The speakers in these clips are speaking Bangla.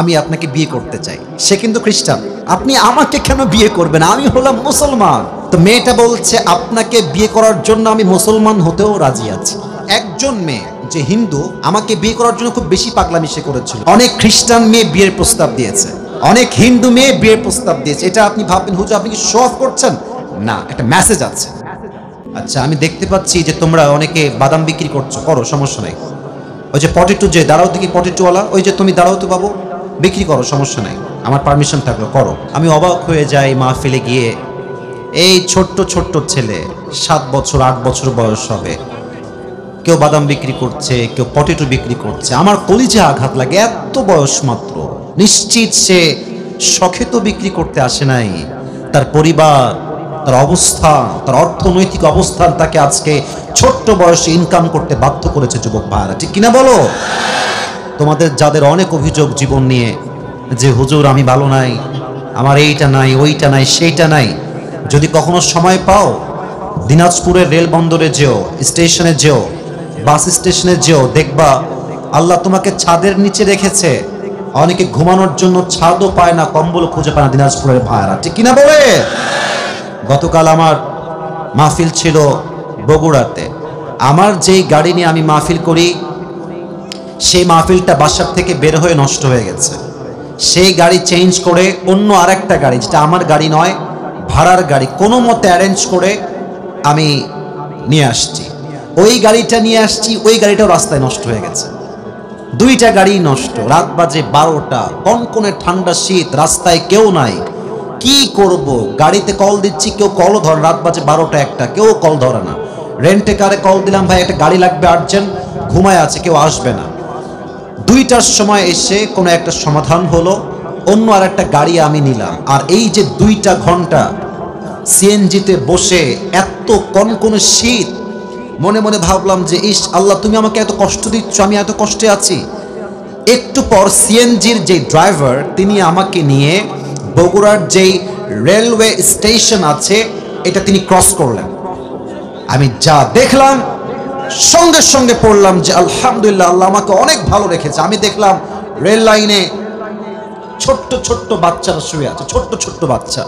আমি আপনাকে বিয়ে করতে চাই। সে কিন্তু খ্রিস্টান, আপনি আমাকে কেন বিয়ে করবেন, আমি হলাম মুসলমান। তো মেয়েটা বলছে আপনাকে বিয়ে করার জন্য আমি মুসলমান হতেও রাজি আছি। একজন মেয়ে যে হিন্দু আমাকে বিয়ে করার জন্য খুব বেশি পাগলামি সে করেছিল। অনেক খ্রিস্টান মেয়ে বিয়ের প্রস্তাব দিয়েছে, অনেক হিন্দু মেয়ে বিয়ের প্রস্তাব দিয়েছে। এটা আপনি ভাববেন হুজুর আপনি কি শো অফ করছেন, না, একটা মেসেজ আছে। আচ্ছা, আমি দেখতে পাচ্ছি যে তোমরা অনেকে বাদাম বিক্রি করছো, করো, সমস্যা নাই। ওই যে পটেটো, যে দাঁড়াও দেখি পটেটোওয়ালা, ওই যে তুমি দাঁড়াও তো বাবু, বিক্রি করো, সমস্যা নাই, আমার পারমিশন থাকলো, করো। আমি অবাক হয়ে যাই মাহফিলে গিয়ে, এই ছোট্ট ছোট্ট ছেলে 7 বছর 8 বছর বয়স হবে, কেউ বাদাম বিক্রি করছে, কেউ পটেটো বিক্রি করছে। আমার কলিজে আঘাত লাগে, এত বয়স মাত্র। নিশ্চিত সে শখে তো বিক্রি করতে আসে নাই, তার পরিবার, তার অবস্থা, তার অর্থনৈতিক অবস্থান তাকে আজকে ছোট্ট বয়সে ইনকাম করতে বাধ্য করেছে। যুবক ভাইরা, ঠিক কিনা বলো? তোমাদের যাদের অনেক অভিযোগ জীবন নিয়ে, যে হুজুর আমি ভালো নাই, আমার এইটা নাই, ওইটা নাই, সেইটা নাই, যদি কখনো সময় পাও দিনাজপুরের রেল বন্দরে যেও, স্টেশনে যেও, বাস স্টেশনে যেও, দেখবা আল্লাহ তোমাকে ছাদের নিচে রেখেছে। অনেকে ঘুমানোর জন্য ছাদও পায় না, কম্বল খুঁজে পায় না দিনাজপুরের ভাইরা, ঠিক কিনা বলে? গতকাল আমার মাহফিল ছিল বগুড়াতে। আমার যেই গাড়ি নিয়ে আমি মাহফিল করি, সেই মাহফিলটা বাসার থেকে বের হয়ে নষ্ট হয়ে গেছে। সেই গাড়ি চেঞ্জ করে অন্য আরেকটা গাড়ি, যেটা আমার গাড়ি নয়, ভাড়ার গাড়ি, কোনো মতে অ্যারেঞ্জ করে আমি নিয়ে আসছি। ওই গাড়িটা নিয়ে আসছি, ওই গাড়িটাও রাস্তায় নষ্ট হয়ে গেছে। দুইটা গাড়ি নষ্ট। রাত বাজে 12টা, কনকনে ঠান্ডা শীত, রাস্তায় কেউ নাই। কি করব? গাড়িতে কল দিচ্ছি, কেউ কলও ধরে, রাত বাজে 12টা 1টা, কেউ কল ধরে না। রেন্টে কারে কল দিলাম, ভাই একটা গাড়ি লাগবে আর্জেন্ট, ঘুমায় আছে, কেউ আসবে না। 2টার সময় এসে কোনো একটা সমাধান হলো, অন্য আর একটা গাড়ি আমি নিলাম। আর এই যে 2টা ঘন্টা সিএনজিতে বসে, এত কনকনে শীত, মনে মনে ভাবলাম যে ইস আল্লাহ, তুমি আমাকে এত কষ্ট দিচ্ছ, আমি এত কষ্টে আছি। একটু পর সিএনজির যে ড্রাইভার, তিনি আমাকে নিয়ে বগুড়ার যেই রেলওয়ে স্টেশন আছে এটা তিনি ক্রস করলেন। আমি যা দেখলাম সঙ্গে সঙ্গে পড়লাম যে আলহামদুলিল্লাহ, আল্লাহ আমাকে অনেক ভালো রেখেছে। আমি দেখলাম রেল লাইনে ছোট্ট ছোট্ট বাচ্চারা শুয়ে আছে, ছোট্ট ছোট্ট বাচ্চা,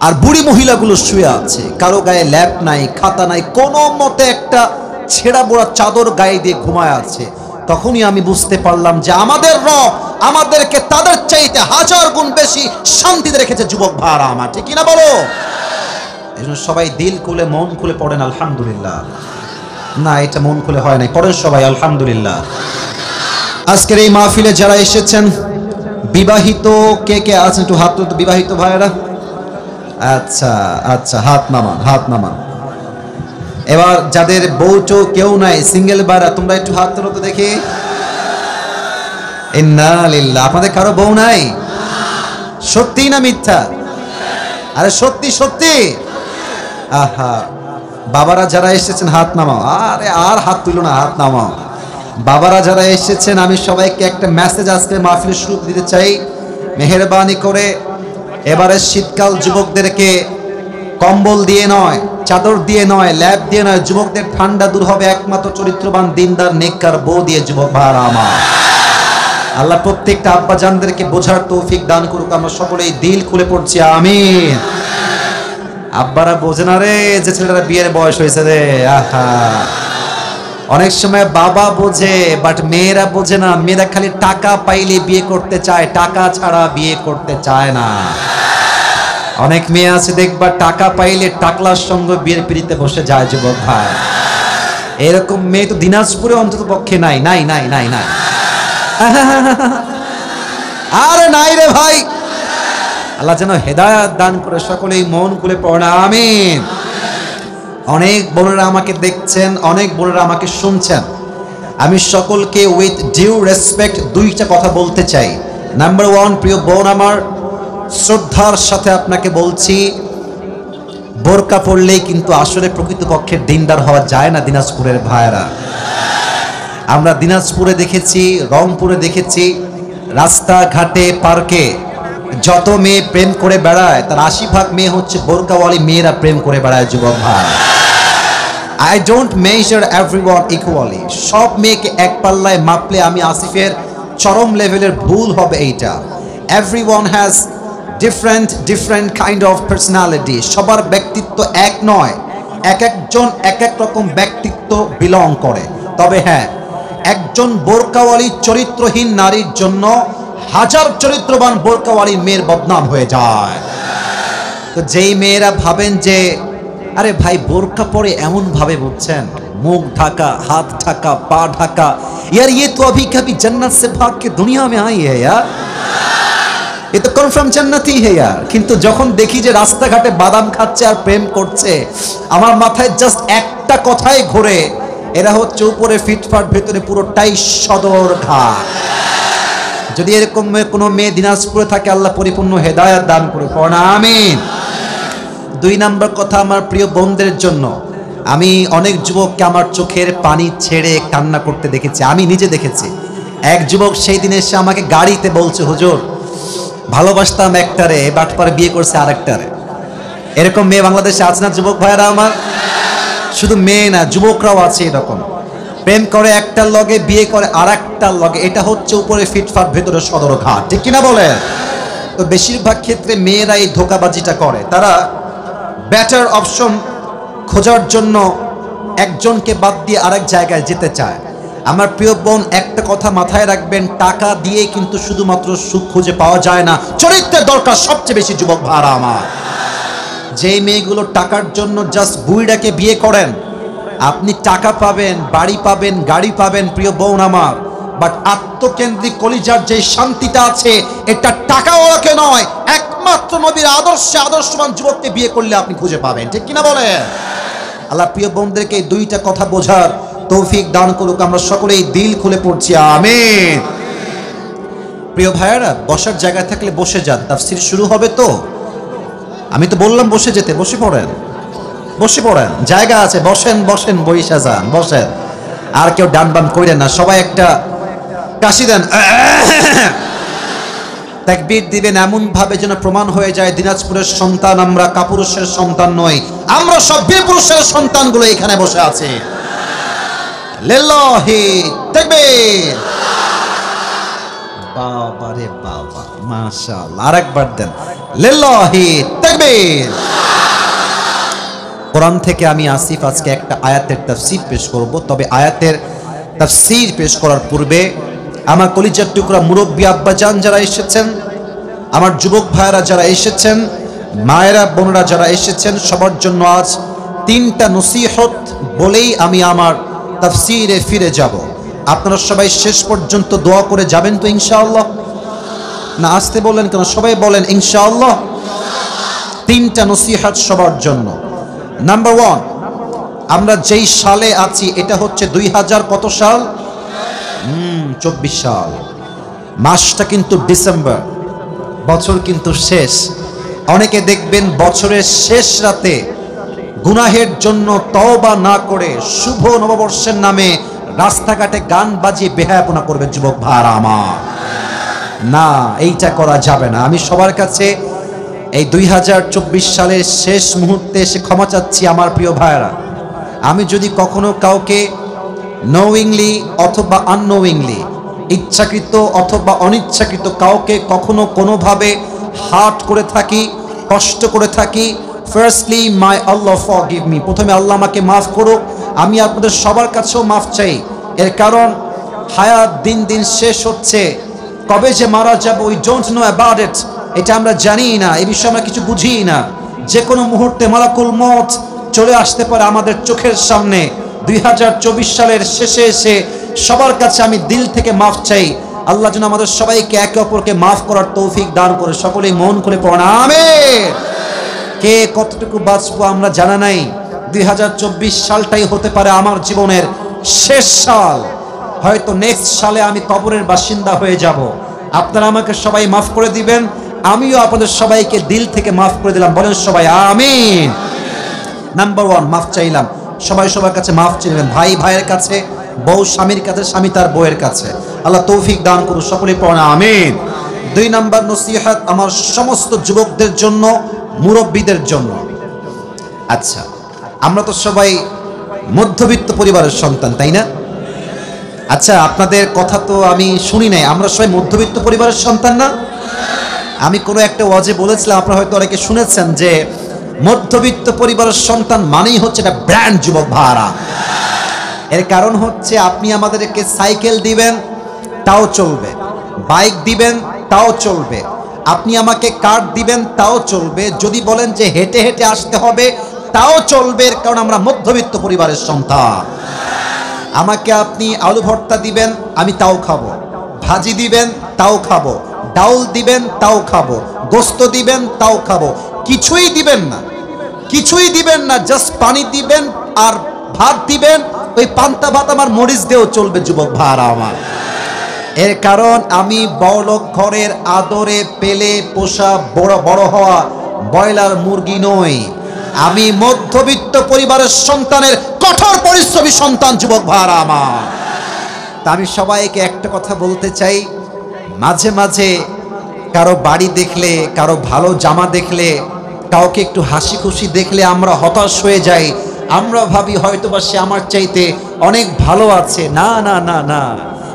আর বুড়ি মহিলাগুলো শুয়ে আছে। কারো গায়ে ল্যাপ নাই, খাতা নাই, কোনো মতে একটা ছেঁড়া বোড়া চাদর গায়ে দিয়ে ঘুমায় আছে। তখনই আমি বুঝতে পারলাম যে আমাদের রব আমাদেরকে তাদের চাইতে 1000 গুণ বেশি শান্তিতে রেখেছে। যুবক ভাইরা আমার, ঠিক কিনা বলো? এই জন্য সবাই দিল খুলে মন খুলে পড়েন আলহামদুলিল্লাহ। না, এটা মন খুলে হয় নাই, পড়েন সবাই আলহামদুলিল্লাহ। আজকের এই মাহফিলে যারা এসেছেন, বিবাহিত কে কে আছেন একটু হাত তুলতে, বিবাহিত ভাইয়েরা? আচ্ছা আচ্ছা, হাত নামান, হাত নামান। এবার যাদের বউ চৌ কেউ নাই, সিঙ্গেল ভাইরা, তোমরা একটু হাত তোলো তো দেখি। ইন্না লিল্লাহ। আপনাদের কারো বউ নাই? সত্যি না মিথ্যা? আরে সত্যি সত্যি। আহা, বাবারা যারা এসেছেন হাত নামাও। আরে আর হাত তুলো না, হাত নামাও। বাবারা যারা এসেছেন, আমি সবাইকে একটা মেসেজ আজকে মাহফিলের শুরু দিতে চাই। মেহেরবানি করে এবারের শীতকাল যুবকদেরকে কম্বল দিয়ে নয়, চাদর দিয়ে নয়, ল্যাপ দিয়ে নয়, যুবকদের ঠান্ডা দূর হবে একমাত্র চরিত্রবান দিনদার নেককার বউ দিয়ে। যুবক ভাইরা আমার, আল্লাহ প্রত্যেকটা আব্বা জানদেরকে বোঝার তৌফিক দান করুক। আমরা সকলেই দিল খুলে পড়ছি আমিন। আব্বারা বোঝে না রে, যে ছেলেরা বিয়ের বয়স হয়েছে রে। আহা, অনেক সময় বাবা বোঝে, বাট মেয়েরা বোঝে না। মেয়েরা খালি টাকা পাইলে বিয়ে করতে চায়, টাকা ছাড়া বিয়ে করতে চায় না। অনেক মেয়ে আছে দেখবা টাকা পাইলে টাকলার সঙ্গে বিয়ের পিড়িতে বসে যায়। যুবক ভাই, এরকম মেয়ে তো দিনাজপুরে অন্তত পক্ষে নাই, নাই নাই নাই নাই। আরে নাই রে ভাই। আল্লাহ যেন হেদায়েত দান করে, সকলেই মন খুলে পড়ে আমিন। অনেক বোনেরা আমাকে দেখছেন, অনেক বোনেরা আমাকে শুনছেন। আমি সকলকে উইথ ডিউ রেসপেক্ট 2টা কথা বলতে চাই। নাম্বার 1, প্রিয় বোন আমার, শ্রদ্ধার সাথে আপনাকে বলছি, বোরকা পরলেই কিন্তু আসলে প্রকৃতপক্ষে দিনদার হওয়া যায় না। দিনাজপুরের ভাইয়েরা, আমরা দিনাজপুরে দেখেছি, রংপুরে দেখেছি, রাস্তাঘাটে পার্কে যত মেয়ে প্রেম করে বেড়ায়, তার 80% মেয়ে হচ্ছে বোরকাওয়ালি মেয়েরা প্রেম করে বেড়ায়। যুবক ভাই, I don't measure everyone equally. সব মেয়েকে এক পাল্লায় মাপলে আমি আসিফের চরম লেভেলের ভুল হবে এইটা। Everyone has different kind of personality. সবার ব্যক্তিত্ব এক নয়, এক একজন এক এক রকম ব্যক্তিত্ব বিলং করে। তবে হ্যাঁ, একজন বোরকাওয়ালি চরিত্রহীন নারীর জন্য হাজার চরিত্রবান বোরকাওয়ালি মেয়ের বদনাম হয়ে যায়। তো যেই মেয়েরা ভাবেন যে আরে ভাই বোরকা পরে এমন ভাবে, বুঝছেন, মুখ ঢাকা, হাত ঢাকা, পা ঢাকা, यार ये तो अभी कभी जन्नत से भाग के दुनिया में आई है यार, ये तो कन्फार्म जन्नती है यार। কিন্তু যখন দেখি যে রাস্তাঘাটে বাদাম খাচ্ছে আর প্রেম করছে, আমার মাথায় জাস্ট একটা কথাই ঘোরে, এরা হচ্ছে উপরে ফিটফাট, ভেতরে পুরোটাই সদরঘাট। যদি এরকম কোনো মেয়ে দিনাজপুরে থাকে, আল্লাহ পরিপূর্ণ হেদায়েত দান করে, পড়ুন আমিন। 2 নম্বর কথা আমার প্রিয় বোনদের জন্য, আমি অনেক যুবককে আমার চোখের পানি ছেড়ে কান্না করতে দেখেছি, আমি নিজে দেখেছি। এক যুবক সেই দিন এসে আমাকে গাড়িতে বলছে, হুজুর ভালোবাসতাম একটারে, বাটপারে বিয়ে করছে আরেকটারে। এরকম মেয়ে বাংলাদেশে আছে না যুবক ভাইরা আমার? শুধু মেয়ে না, যুবকরাও আছে এরকম, প্রেম করে একটার লগে, বিয়ে করে আরেকটার লগে। এটা হচ্ছে উপরে ফিটফাট, ভেতরে সদরঘাট, ঠিক কিনা বলে? তো বেশিরভাগ ক্ষেত্রে মেয়েরা এই ধোঁকাবাজিটা করে। তারা বেটার অপশন খোঁজার জন্য একজনকে বাদ দিয়ে আরেক জায়গায় যেতে চায়। আমার প্রিয় বোন, একটা কথা মাথায় রাখবেন, টাকা দিয়ে কিন্তু শুধুমাত্র সুখ খুঁজে পাওয়া যায় না, চরিত্রের দরকার সবচেয়ে বেশি যুবক ভাড়া আমার। যেই মেয়েগুলো টাকার জন্য জাস্ট বুইড়াকে বিয়ে করেন, আপনি টাকা পাবেন, বাড়ি পাবেন, গাড়ি পাবেন প্রিয় বোন আমার, বাট আত্মকেন্দ্রিক কলিজার যে শান্তিটা আছে, এটা টাকাওয়ালাকে নয়, একমাত্র নবীর আদর্শে আদর্শবান যুবককে বিয়ে করলে আপনি খুঁজে পাবেন, ঠিক কিনা বলে? আল্লাহ প্রিয় বোনদেরকে এই 2টা কথা বোঝার তৌফিক দান করুক। আমরা সকলেই দিল খুলে পড়ছি আমিন। প্রিয় ভাইয়েরা, বসার জায়গা থাকলে বসে যান, তাফসীর শুরু হবে তো। আমি তো বললাম বসে যেতে, বসে পড়েন, বসে পড়েন, জায়গা আছে, বসেন বসেন, বইসা যান, বসেন। আর কেউ ডান বাম করেন না, সবাই একটা কাশি দেন, তাকবীর দিবেন এমন ভাবে যেন প্রমাণ হয়ে যায় দিনাজপুরের সন্তান আমরা, কাপুরুষের সন্তান নই, আমরা সব বীর পুরুষের সন্তানগুলো এখানে বসে আছে। লিল্লাহি তাকবীর, বাবা রে বাবা, মাশাআল্লাহ, আরেকবার দেন, লিল্লাহি তাকবীর। কোরআন থেকে আমি আসিফ আজকে একটা আয়াতের তাফসীর পেশ করব। তবে আয়াতের তাফসীর পেশ করার পূর্বে আমার কলিজার টুকরা মুরব্বী আব্বাজান যারা এসেছেন, আমার যুবক ভাইয়েরা যারা এসেছেন, মায়েরা বোনেরা যারা এসেছেন, সবার জন্য আজ 3টা নসিহত বলেই আমি আমার তাফসীরে ফিরে যাব। আপনারা সবাই শেষ পর্যন্ত দোয়া করে যাবেন তো ইনশাআল্লাহ? না আসতে বললেন কেন? সবাই বলেন ইনশাআল্লাহ। 3টা নসিহত সবার জন্য। নাম্বার 1, আমরা যেই সালে আছি এটা হচ্ছে 2000 কত সাল? 24 সাল। মাসটা কিন্তু ডিসেম্বর, বছর কিন্তু শেষ। অনেকে দেখবেন বছরের শেষ রাতে গুনাহের জন্য তওবা না করে শুভ নববর্ষের নামে রাস্তাঘাটে গান বাজিয়ে বেহায়াপনা করবে যুবক ভাইরা আমার। না, এইটা করা যাবে না। আমি সবার কাছে এই 2024 সালের শেষ মুহূর্তে এসে ক্ষমা চাচ্ছি আমার প্রিয় ভাইরা। আমি যদি কখনো কাউকে নোয়িংলি অথবা আননোয়িংলি, ইচ্ছাকৃত অথবা অনিচ্ছাকৃত কাউকে কখনো কোনোভাবে হার্ট করে থাকি, কষ্ট করে থাকি, ফার্স্টলি মাই আল্লাহ ফরগিভ মি, প্রথমে আল্লাহ আমাকে মাফ করুক। আমি আপনাদের সবার কাছেও মাফ চাই। এর কারণ হায়াত দিন দিন শেষ হচ্ছে, কবে যে মারা যাবো we don't know about it, এটা আমরা জানি না, এই বিষয়ে আমরা কিছু বুঝি না। যে কোনো মুহূর্তে মালাকুল মউত চলে আসতে পারে আমাদের চোখের সামনে। 2024 সালের শেষে এসে সবার কাছে আমি দিল থেকে মাফ চাই। আল্লাহ যেন আমাদের সবাইকে একে অপরকে মাফ করার তৌফিক দান করে। সকলেই মন খুলে পড়েন আমিন। কে কতটুকু বাঁচবো আমরা জানা নাই। 2024 সালটাই হতে পারে আমার জীবনের শেষ সাল। হয়তো নেক্সট সালে আমি কবরের বাসিন্দা হয়ে যাব। আপনারা আমাকে সবাই মাফ করে দিবেন, আমিও আপনাদের সবাইকে দিল থেকে মাফ করে দিলাম। বলেন সবাই আমিন। নাম্বার 1, মাফ চাইলাম। সবাই সবার কাছে মাফ চাইবেন, ভাই ভাইয়ের কাছে, বউ স্বামীর কাছে, স্বামী তার বউয়ের কাছে। আল্লাহ তৌফিক দান করুন, সকলেই পড়েন আমিন। 2 নাম্বার নসিহত আমার সমস্ত যুবকদের জন্য, মুরব্বীদের জন্য। আচ্ছা, আমরা তো সবাই মধ্যবিত্ত পরিবারের সন্তান, তাই না? আচ্ছা, আপনাদের কথা তো আমি শুনি নাই। আমরা সবাই মধ্যবিত্ত পরিবারের সন্তান না? আমি কোনো একটা ওয়াজে বলেছিলাম, আপনারা হয়তো অনেকে শুনেছেন, যে মধ্যবিত্ত পরিবারের সন্তান মানেই হচ্ছে এটা ব্র্যান্ড যুবক ভাড়া। এর কারণ হচ্ছে আপনি আমাদেরকে সাইকেল দিবেন তাও চলবে, বাইক দিবেন তাও চলবে, আপনি আমাকে কার দিবেন তাও চলবে, যদি বলেন যে হেঁটে হেঁটে আসতে হবে তাও চলবে, কারণ আমরা মধ্যবিত্ত পরিবারের সন্তান। আমাকে আপনি আলু ভর্তা দিবেন আমি তাও খাবো, ভাজি দিবেন তাও খাবো, ডাউল দিবেন তাও খাবো, গোস্ত দিবেন তাও খাবো। কিছুই দিবেন না, কিছুই দিবেন না, জাস্ট পানি দিবেন আর ভাত দিবেন, ওই পান্তা ভাত আমার মরিচ দিয়েও চলবে যুবক ভাড়া আমার। এর কারণ আমি বড়লোক ঘরের আদরে পেলে পোষা বড় বড় হওয়া ব্রয়লার মুরগি নই। আমি মধ্যবিত্ত পরিবারের সন্তানের কঠোর পরিশ্রমী সন্তান যুবক ভাড়া আমার। তা আমি সবাইকে একটা কথা বলতে চাই, মাঝে মাঝে কারো বাড়ি দেখলে, কারো ভালো জামা দেখলে, কাউকে একটু হাসি খুশি দেখলে আমরা হতাশ হয়ে যাই। আমরা ভাবি হয়তোবা সে আমার চাইতে অনেক ভালো আছে। না না না না,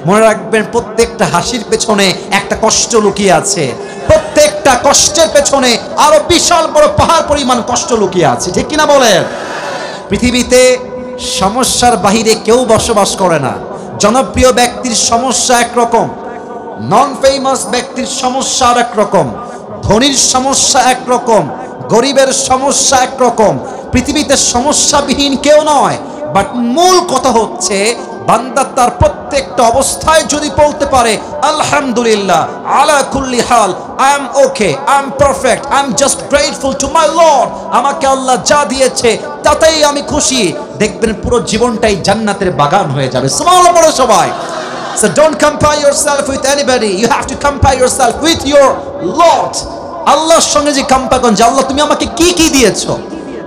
মনে রাখবেন প্রত্যেকটা হাসির পেছনে একটা কষ্ট লুকিয়ে আছে, প্রত্যেকটা কষ্টের পেছনে আরো বিশাল বড় পাহাড় পরিমাণ কষ্ট লুকিয়ে আছে, ঠিক কিনা বলেন? পৃথিবীতে সমস্যার বাহিরে কেউ বসবাস করে না। জনপ্রিয় ব্যক্তির সমস্যা একরকম, নন ফেমাস ব্যক্তির সমস্যা আর একরকম, ধনীর সমস্যা একরকম, গরিবের সমস্যা একরকম। পৃথিবীতে সমস্যাবিহীন কেউ নয়। বাট মূল কথা হচ্ছে বান্দা তার প্রত্যেকটা অবস্থায় যদি বলতে পারে আলহামদুলিল্লাহ আলা কুল্লি হাল, I am okay, I am perfect, I am just grateful to my lord, আমাকে আল্লাহ যা দিয়েছে তাতেই আমি খুশি, দেখবেন পুরো জীবনটাই জান্নাতের বাগান হয়ে যাবে। সুবহানাল্লাহ বলো সবাই। So don't compare yourself with anybody. You have to compare yourself with your Lord. আল্লাহর সঙ্গে যে কম্পেয়ার করেন যে আল্লাহ তুমি আমাকে কি কি দিয়েছো,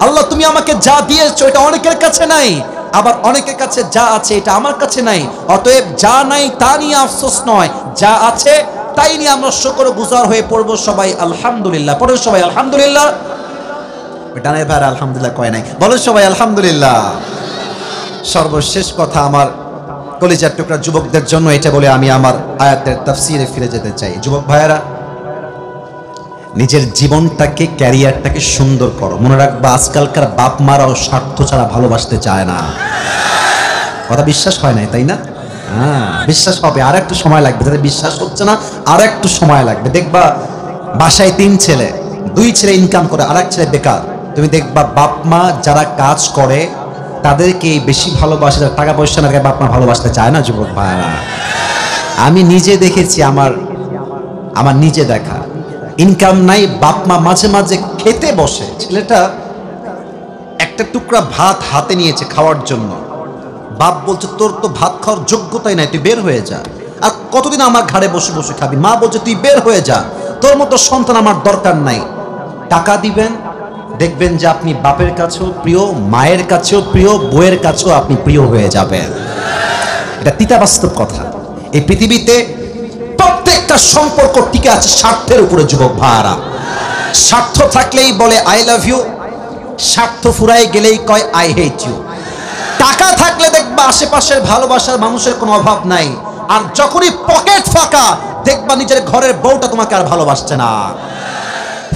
আল্লাহ তুমি আমাকে যা দিয়েছো এটা অনেকের কাছে নাই, আবার অনেকের কাছে যা আছে এটা আমার কাছে নাই। অতএব যা নাই তা নিয়ে আফসোস নয়, যা আছে তাই নিয়ে আমরা শুকরগুজার হয়ে পড়বো সবাই আলহামদুলিল্লাহ। পড়ো সবাই আলহামদুলিল্লাহ। ডানের ভাই আলহামদুলিল্লাহ কয় নাই, বলো সবাই আলহামদুলিল্লাহ। সর্বশেষ কথা আমার কলিজার টুকরা যুবকদের জন্য এটা বলে আমি আমার আয়াতের তাফসিরে ফিরে যেতে চাই। যুবক ভাইয়েরা, নিজের জীবনটাকে, ক্যারিয়ারটাকে সুন্দর করো। মনে রাখবা আজকালকার বাপ মারাও স্বার্থ ছাড়া ভালোবাসতে চায় না। কথা বিশ্বাস হয় নাই, তাই না? হ্যাঁ, বিশ্বাস হবে, আর একটু সময় লাগবে। যাদের বিশ্বাস হচ্ছে না আর একটু সময় লাগবে। দেখবা বাসায় 3 ছেলে, 2 ছেলে ইনকাম করে, আর 1 ছেলে বেকার। তুমি দেখবা বাপ মা যারা কাজ করে তাদেরকে বেশি ভালোবাসে, যারা টাকা পয়সা না বাপ মা ভালোবাসতে চায় না। যুবক ভাইরা, আমি নিজে দেখেছি, আমার নিজে দেখা। ইনকাম নাই, বাপ মা মাঝে মাঝে খেতে বসে, ছেলেটা একটা টুকরা ভাত হাতে নিয়েছে খাওয়ার জন্য, বাপ বলছে তোর তো ভাত খাওয়ার যোগ্যতাই নাই, তুই বের হয়ে যা। আর কতদিন আমার ঘাড়ে বসে বসে খাবি? মা বলছে তুই বের হয়ে যা, তোর মতো সন্তান আমার দরকার নাই। টাকা দিবেন, দেখবেন যে আপনি বাপের কাছেও প্রিয়, মায়ের কাছেও প্রিয়, বউয়ের কাছেও আপনি প্রিয় হয়ে যাবেন। এটা তিতা বাস্তব কথা। এই পৃথিবীতে প্রত্যেকটা সম্পর্ক টিকে আছে স্বার্থের উপরে। যুবক ভাইরা, স্বার্থ থাকলেই বলে আই লাভ ইউ, স্বার্থ ফুরাই গেলেই কয় আই হেট ইউ। টাকা থাকলে দেখবা আশেপাশের ভালোবাসার মানুষের কোনো অভাব নাই, আর যখনই পকেট ফাঁকা দেখবা নিজের ঘরের বউটা তোমাকে আর ভালোবাসছে না।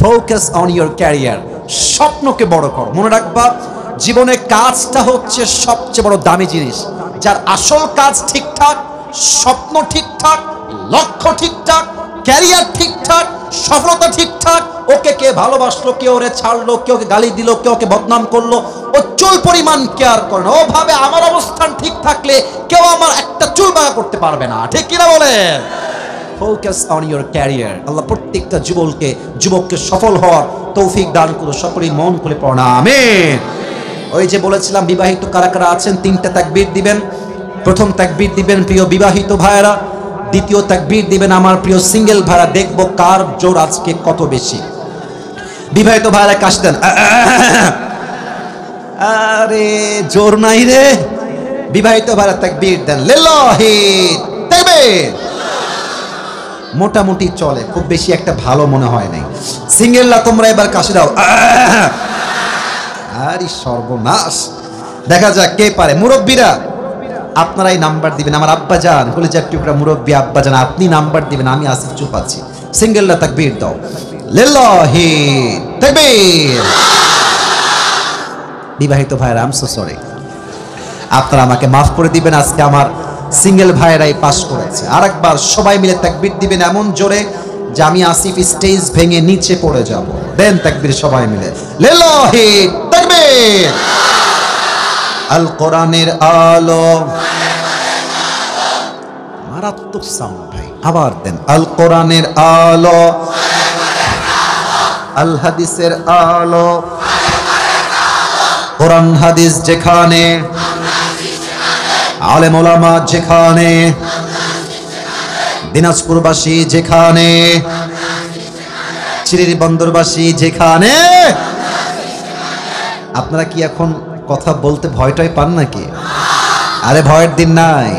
ফোকাস অন ইউর ক্যারিয়ার, স্বপ্নকে বড় কর। মনে রাখবা জীবনে কাজটা হচ্ছে সবচেয়ে বড় দামি জিনিস। যার আসল কাজ ঠিকঠাক, স্বপ্ন ঠিকঠাক, লক্ষ্য ঠিকঠাক, ক্যারিয়ার ঠিকঠাক, সফলতা ঠিকঠাক, ওকে কে ভালোবাসলো, কেউ ওরে ছাড়লো, কেউ ওকে গালি দিল, কেউ ওকে বদনাম করলো, ও চুল পরিমাণ কেয়ার করে না। ও ভাবে আমার অবস্থান ঠিক থাকলে কেউ আমার একটা চুল বাঁকা করতে পারবে না। ঠিক কিনা বলেন? Focus on your career. আল্লাহ প্রত্যেকটা যুবককে সফল হওয়ার তৌফিক দান করো। সকলেই মন খুলে পড়া আমিন। ওই যে বলেছিলাম বিবাহিত কারা কারা আছেন, 3টা তাকবীর দিবেন। প্রথম তাকবীর দিবেন প্রিয় বিবাহিত ভাইরা, দ্বিতীয় তাকবীর দিবেন আমার প্রিয় সিঙ্গেল ভাইরা। দেখবো কার জোর আজকে কত বেশি। বিবাহিত ভাইরা কাশ দেন। আরে জোর নাই রে। বিবাহিত ভাইরা তাকবীর দেন। লিল্লাহি তাকবীর। মোটামুটি চলে, খুব বেশি একটা ভালো মনে হয় নাই। সিঙ্গেলরা তোমরা এবার কাশি দাও। আরে সর্বনাশ, দেখা যাক কে পারে। মুরব্বীরা আপনারাই নাম্বার দিবেন। আমার আব্বাজান কলিজার টুকরা মুরব্বী আব্বাজান, আপনি নাম্বার দিবেন, আমি আসিফ চুপ আছি। সিঙ্গেলটা তাকবীর দাও, লিল্লাহি তাকবীর। বিবাহিত ভাইরা, আই এম সো সরি, আপনারা আমাকে মাফ করে দিবেন। আজকে আমার সিঙ্গেল ভাইরাই পাস করেছে। আরেকবার সবাই মিলে তাকবীর দিবেন এমন জোরে যে আমি আসিফ স্টেজ ভেঙে নিচে পড়ে যাব। দেন তাকবীর সবাই মিলে, লিল্লাহি তাকবীর। আল কোরআনের আলো, মারাত্মক সাউন্ড ভাই, আবার দেন। আল কোরআনের আলো, আল হাদিসের আলো, কোরআন হাদিস যেখানে, আলেম ওলামা যেখানে, দিনাজপুরবাসী যেখানে, চিরির বন্দরবাসী যেখানে। আপনারা কি এখন কথা বলতে ভয়টাই পান নাকি? আরে ভয়ের দিন নাই।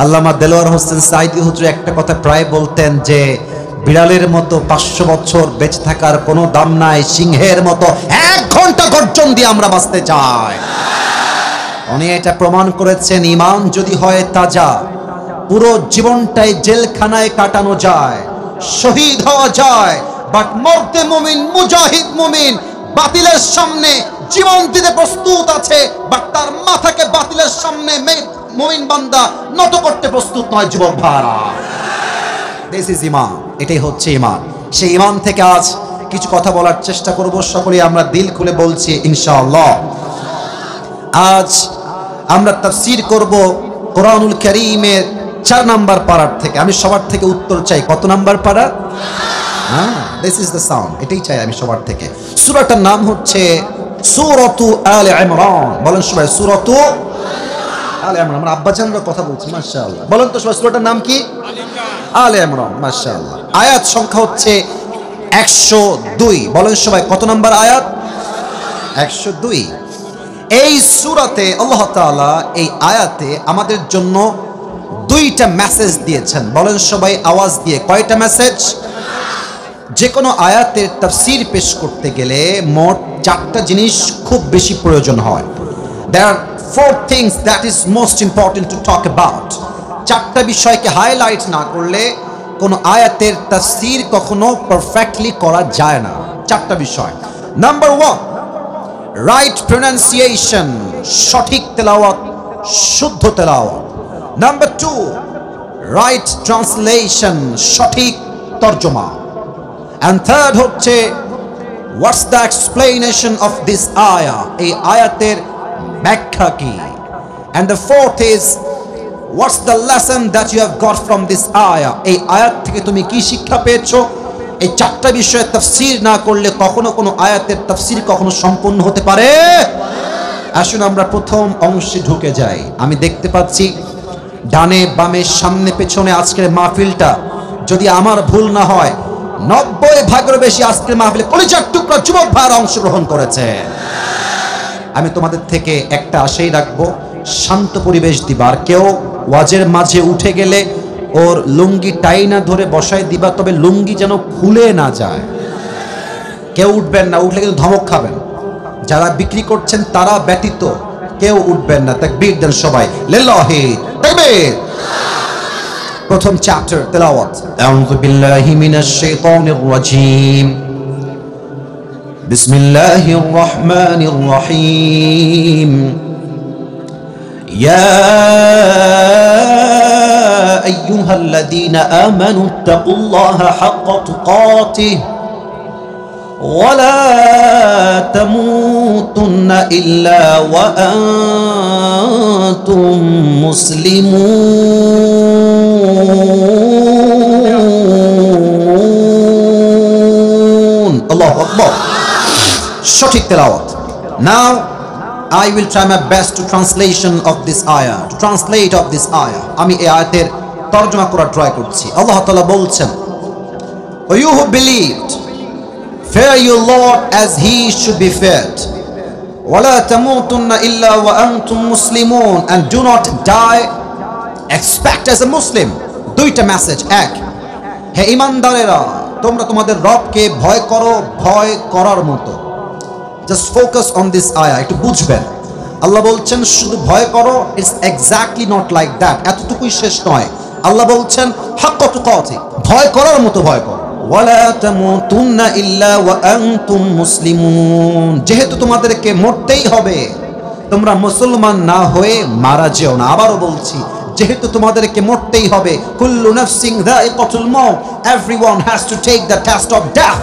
আল্লামা দেলোয়ার হোসেন সাইদি হুজুর একটা কথা প্রায় বলতেন যে বিড়ালের মতো 500 বছর বেঁচে থাকার কোনো দাম নাই, সিংহের মতো 1 ঘন্টা গর্জন দিয়ে আমরা বাঁচতে চাই। উনি এটা প্রমাণ করেছেন, ঈমান যদি হয় তাজা, পুরো জীবনটাই জেলখানায় কাটানো যায়, শহীদ হওয়া যায়, বাট মরতে মুমিন, মুজাহিদ মুমিন বাতিলের সামনে জীবন দিতে প্রস্তুত আছে, বাট তার মাথাকে বাতিলের সামনে মুমিন বান্দা নত করতে প্রস্তুত নয়। যুবক ভাইরা, দিস ইজ ঈমান, এটাই হচ্ছে ঈমান। সেই ঈমান থেকে আজ কিছু কথা বলার চেষ্টা করব, সকলেই আমরা দিল খুলে বলছি ইনশাআল্লাহ। আজ আমরা তাফসীর করব কোরআনুল কারীমের 4 নাম্বার পারার থেকে। আমি সবার থেকে উত্তর চাই, কত নাম্বার পারা? দিস ইজ দ্য সাউন্ড, এটাই চাই আমি সবার থেকে। সূরাটার নাম হচ্ছে সূরাতু আলে ইমরান। বলেন সবাই, সূরাতু আলে ইমরান। আমার আব্বাজানরা কথা বলছে, মাশাআল্লাহ। বলেন তো সবাই, সূরাটার নাম কি? আলে ইমরান, মাশাআল্লাহ। আয়াত সংখ্যা হচ্ছে 102। বলেন সবাই, কত নাম্বার আয়াত? 102। এই সূরাতে আল্লাহ তাআলা এই আয়াতে আমাদের জন্য 2টা মেসেজ দিয়েছেন। বলেন সবাই আওয়াজ দিয়ে, কয়টা মেসেজ? যে কোনো আয়াতের তাফসীর পেশ করতে গেলে মোট 4টা জিনিস খুব বেশি প্রয়োজন হয়। There are 4 things that is most important to talk about. 4টা বিষয়কে হাইলাইট না করলে কোনো আয়াতের তাফসীর কখনো পারফেক্টলি করা যায় না। 4টা বিষয়। নাম্বার 1, রাইট প্রনাউন্সিয়েশন, সঠিক তেলাওয়াত, শুদ্ধ তেলাওয়াত। নাম্বার 2, রাইট ট্রান্সলেশন, সঠিক তরজমা। And third হচ্ছে what's the explanation of this ayah, এই আয়াতের ব্যাখ্যা কি। And the fourth is what's the lesson that you have got from this ayah, এই আয়াত থেকে তুমি কি শিক্ষা পেয়েছো। এই 4টা বিষয়ে তাফসীর না করলে কখনো কোনো আয়াতের তাফসীর কখনো সম্পূর্ণ হতে পারে। আসুন আমরা প্রথম অংশে ঢুকে যাই। আমি দেখতে পাচ্ছি ডানে বামে সামনে পেছনে আজকের মাহফিলটা, যদি আমার ভুল না হয় 90 ভাগের বেশি আজকের মাহফিলে কলিজার টুকরা যুবক ভাইরা অংশগ্রহণ করেছে। আমি তোমাদের থেকে একটা আশাই রাখবো, শান্ত পরিবেশ দিবা। আর কেউ ওয়াজের মাঝে উঠে গেলে ওর লুঙ্গি টাইনা ধরে বসায় দিবা, তবে লুঙ্গি যেন খুলে না যায়। কেউ উঠবেন না, উঠলে কিন্তু ধমক খাবেন। যারা বিক্রি করছেন তারা ব্যতীত কেউ উঠবেন না। তাকবীর দেন সবাই, লিল্লাহি তাকবীর। প্রথম চ্যাপ্টার তেলাওয়াত। আউযু বিল্লাহি মিনাশ শাইতানির রাজীম। বিসমিল্লাহির রহমানির রহিম। ইয়া আইয়ুহাল্লাযীনা আমানু তাকুল্লাহা হাক্কা তুকাতিহি ওয়া লা তামুতুন্না ইল্লা ওয়া আনতুম মুসলিমুন। আল্লাহু আকবার। সঠিক তেলাওয়াত। Now I will try my best to translation of this ayah, to translate of this ayah. আমি এই আয়াতের তরজমা করার ট্রাই করছি। আল্লাহ তাআলা বলছেন, O you who believed, fear your Lord as he should be feared. وَلَا تَمُوتُنَّ إِلَّا وَأَنْتُمْ مُسْلِمُونَ, and do not die except as a Muslim. 2টা মেসেজ। 1, হে ঈমানদারেরা, তোমরা তোমাদের রবকে ভয় করো ভয় করার মতো। জাস্ট ফোকাস অন দিস আয়াহ, একটু বুঝবেন। আল্লাহ বলছেন শুধু ভয় করো, it's exactly not like that, এতটুকুই শেষ নয়। আল্লাহ বলছেন হাক্কা তুকাতি, ভয় করার মতো ভয় করো। ওয়ালা তামুতুন্না ইল্লা ওয়া আনতুম মুসলিমুন, যেহেতু তোমাদেরকে মরতেই হবে, তোমরা মুসলমান না হয়ে মারা যেও না। আবারও বলছি, যেহেতু তোমাদেরকে মরতেই হবে, কুল্লু নাফসিন যায়িকাতুল মাউত, everyone has to take the test of death,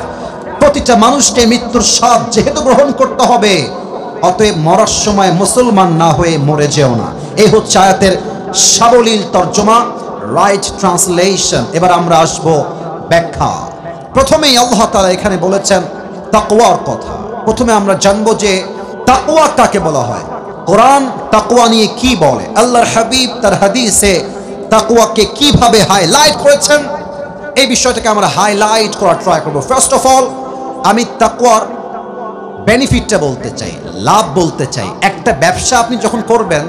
প্রতিটা মানুষকে মৃত্যুর স্বাদ যেহেতু গ্রহণ করতে হবে, অতএব মরার সময় মুসলমান না হয়ে মরে যেও না। এই হচ্ছে আয়াতের সাবলীল তর্জমা, রাইট ট্রান্সলেশন। এবার আমরা আসব ব্যাখ্যা। প্রথমেই আল্লাহ তাআলা এখানে বলেছেন তাকওয়ার কথা। প্রথমে আমরা জানবো যে তাকওয়া কাকে বলা হয়, কোরআন তাকওয়া নিয়ে কি বলে, আল্লাহর হাবিব তার হাদিসে তাকওয়াকে কিভাবে হাইলাইট করেছেন, এই বিষয়টাকে আমরা হাইলাইট করার ট্রাই করব। ফার্স্ট অফ অল আমি তাকওয়ার বেনিফিটটা বলতে চাই, লাভ বলতে চাই। একটা ব্যবসা আপনি যখন করবেন,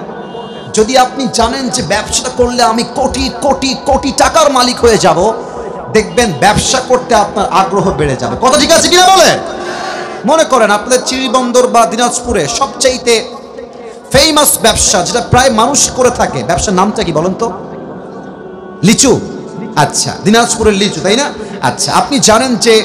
যদি আপনি জানেন যে ব্যবসাটা করলে আমি কোটি কোটি কোটি টাকার মালিক হয়ে যাব, দেখবেন ব্যবসা করতে আপনার আগ্রহ বেড়ে যাবে। কথা ঠিক আছে কিনা বলেন? মনে করেন আপনাদের চিড়িবন্দর বা দিনাজপুরে সবচাইতে ফেমাস ব্যবসা যেটা প্রায় মানুষ করে থাকে, ব্যবসার নামটা কি বলেন তো? লিচু। আচ্ছা, দিনাজপুরের লিচু, তাই না? আচ্ছা, আপনি জানেন যে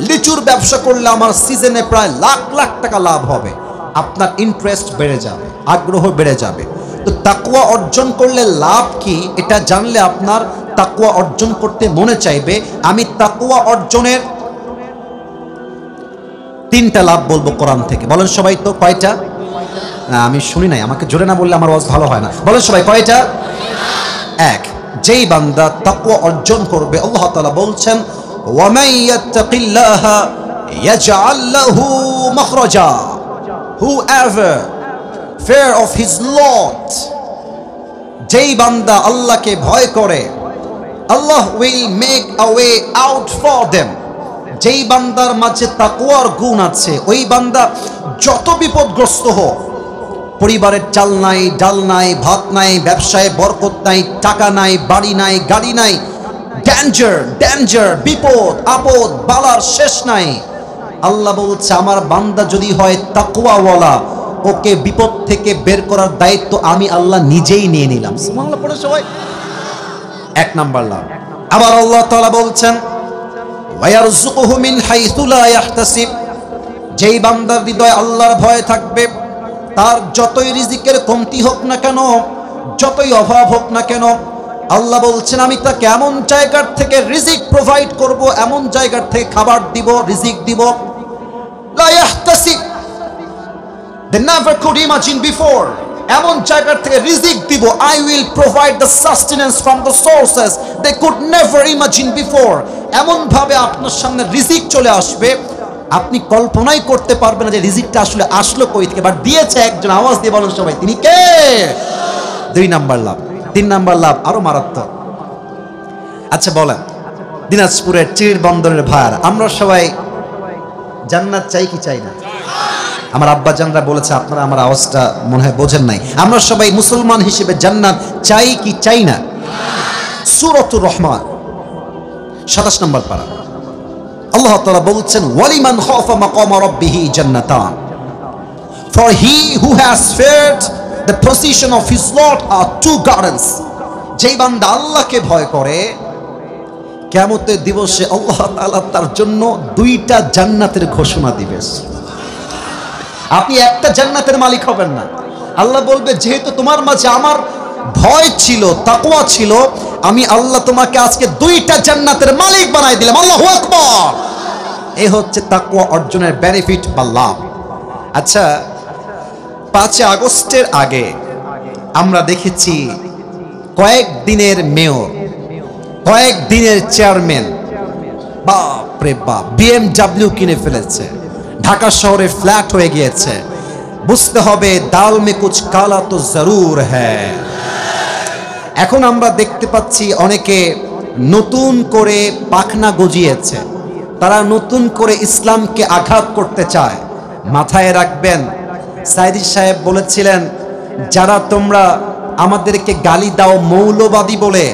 লিচুর ব্যবসা করলে আমার সিজনে প্রায় লাখ লাখ টাকা লাভ হবে, আপনার ইন্টারেস্ট বেড়ে যাবে, আগ্রহ বেড়ে যাবে। তো তাকওয়া অর্জন করলে লাভ কি এটা জানলে আপনার তাকওয়া অর্জন করতে মনে চাইবে। আমি তাকওয়া অর্জনের 3টা লাভ বলবো কোরআন থেকে। বলেন সবাই তো কয়টা? আমি শুনি নাই, আমাকে জোরে না বললে আমার ওয়াজ ভালো হয় না। বলেন সবাই কয়টা? 1, যেই বান্দা তাকওয়া অর্জন করবে, আল্লাহ তাআলা বলছেন ওয়ামান ইয়াত্তাকিল্লাহা ইয়াজআল লাহু মাখরাজা, whoever fear of his Lord, যেই বান্দা আল্লাহকে ভয় করে, আল্লাহ will make a way out for them। যেই বান্দার মাঝে তাকওয়ার গুণ আছে, ওই বান্দা যত বিপদগ্রস্ত হোক, পরিবারের চাল নাই, ডাল নাই, ভাত নাই, ব্যবসায় বরকত নাই, টাকা নাই, বাড়ি নাই, গাড়ি নাই, ডেঞ্জার ডেঞ্জার, বিপদ আপদ বালার শেষ নাই, আল্লাহ বলছে আমার বান্দা যদি হয় তাকওয়াওয়ালা, ওকে বিপদ থেকে বের করার দায়িত্ব আমি আল্লাহ নিজেই নিয়ে নিলাম। সুবহানাল্লাহ পড়ে সবাই। 1 নাম্বার লাভ। আবার আল্লাহ তাআলা বলছেন ওয়ায়ারযুকুহু মিন হাইসু লা ইয়াহতাসিব, যেই বান্দার হৃদয়ে আল্লাহর ভয় থাকবে, তার যতই রিজিকের কমতি হোক না কেন, যতই অভাব হোক না কেন, আল্লাহ বলছেন আমি তাকে এমন জায়গার থেকে রিজিক প্রোভাইড করব, এমন জায়গার থেকে খাবার দিব, রিজিক দিব, লা ইয়াহতাসিব, they never could imagine before, এমন জায়গার থেকে রিজিক দিব, I will provide the sustenance from the sources they could never imagine before। এমন ভাবে আপনার সামনে রিজিক চলে আসবে, আপনি কল্পনাই করতে পারবেন না যে রিজিকটা আসলে আসলো কই থেকে, বাট দিয়েছে একজন। আওয়াজ দিয়ে বলেন সবাই, তিনি কে? 2 নাম্বার লাভ। 3 নাম্বার লাভ আরো মারাত্মক। আচ্ছা বলেন, দিনাজপুরের চিড়বন্দরের ভাইয়ারা, আমরা সবাই জান্নাত চাই কি চাই না? আমার আব্বা জানরা বলেছে, আপনারা আমার আওয়াজটা মনে হয় বোঝেন নাই, আমরা সবাই মুসলমান হিসেবে জান্নাত চাই কি চাই না? সূরাতুর রহমান 27 নম্বর পারা আল্লাহ তাআলা বলছেন ওয়ালিমান খাফা মাকামা রাব্বিহি জান্নাতান, for he who has feared the position of his Lord are 2 gardens। যেই বান্দা আল্লাহকে ভয় করে, কিয়ামতের দিবসে আল্লাহ তাআলা তার জন্য 2টা জান্নাতের ঘোষণা দিবে। আপনি একটা জান্নাতের মালিক হবেন না, আল্লাহ বলবে যেহেতু তোমার মাঝে আমার ভয় ছিল, তাকওয়া ছিল, আমি আল্লাহ তোমাকে আজকে 2টা জান্নাতের মালিক বানাই দিলাম। আল্লাহু আকবার। এই হচ্ছে তাকওয়া অর্জনের বেনিফিট বা লাভ। আচ্ছা, 5 আগস্টের আগে আমরা দেখেছি কয়েকদিনের মেয়র, কয়েকদিনের চেয়ারম্যান, বাপরে বাপ, BMW কিনে ফেলেছে, ঢাকা শহরে ফ্ল্যাট হয়ে গিয়েছে। বুঝতে হবে দাল মে কুছ কালা তো জরুর হ্যায়। এখন আমরা দেখতে পাচ্ছি অনেকে নতুন করে পাখনা গজিয়েছে, তারা নতুন করে ইসলামকে আঘাত করতে চায়। মাথায় রাখবেন, সাইদি সাহেব বলেছিলেন যারা তোমরা আমাদেরকে গালি দাও মৌলবাদী বলে,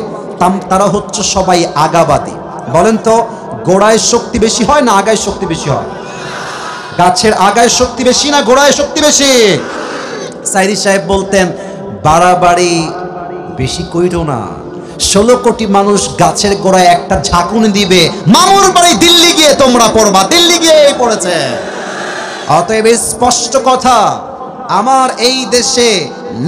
তারা হচ্ছে সবাই আগাবাদী। বলেন তো, গোড়ায় শক্তি বেশি হয় না আগায় শক্তি বেশি হয়? গাছের আগায় শক্তি বেশি না গোড়ায় শক্তি বেশি? সাইদি সাহেব বলতেন, বাড়াবাড়ি বেশি কইরো না, 16 কোটি মানুষ গাছের গোড়ায় একটা ঝাঁকুনি দিবে, মামুর বাড়ি দিল্লি গিয়ে তোমরা পড়বা, দিল্লি গিয়ে পড়েছে। অতএব স্পষ্ট কথা, আমার এই দেশে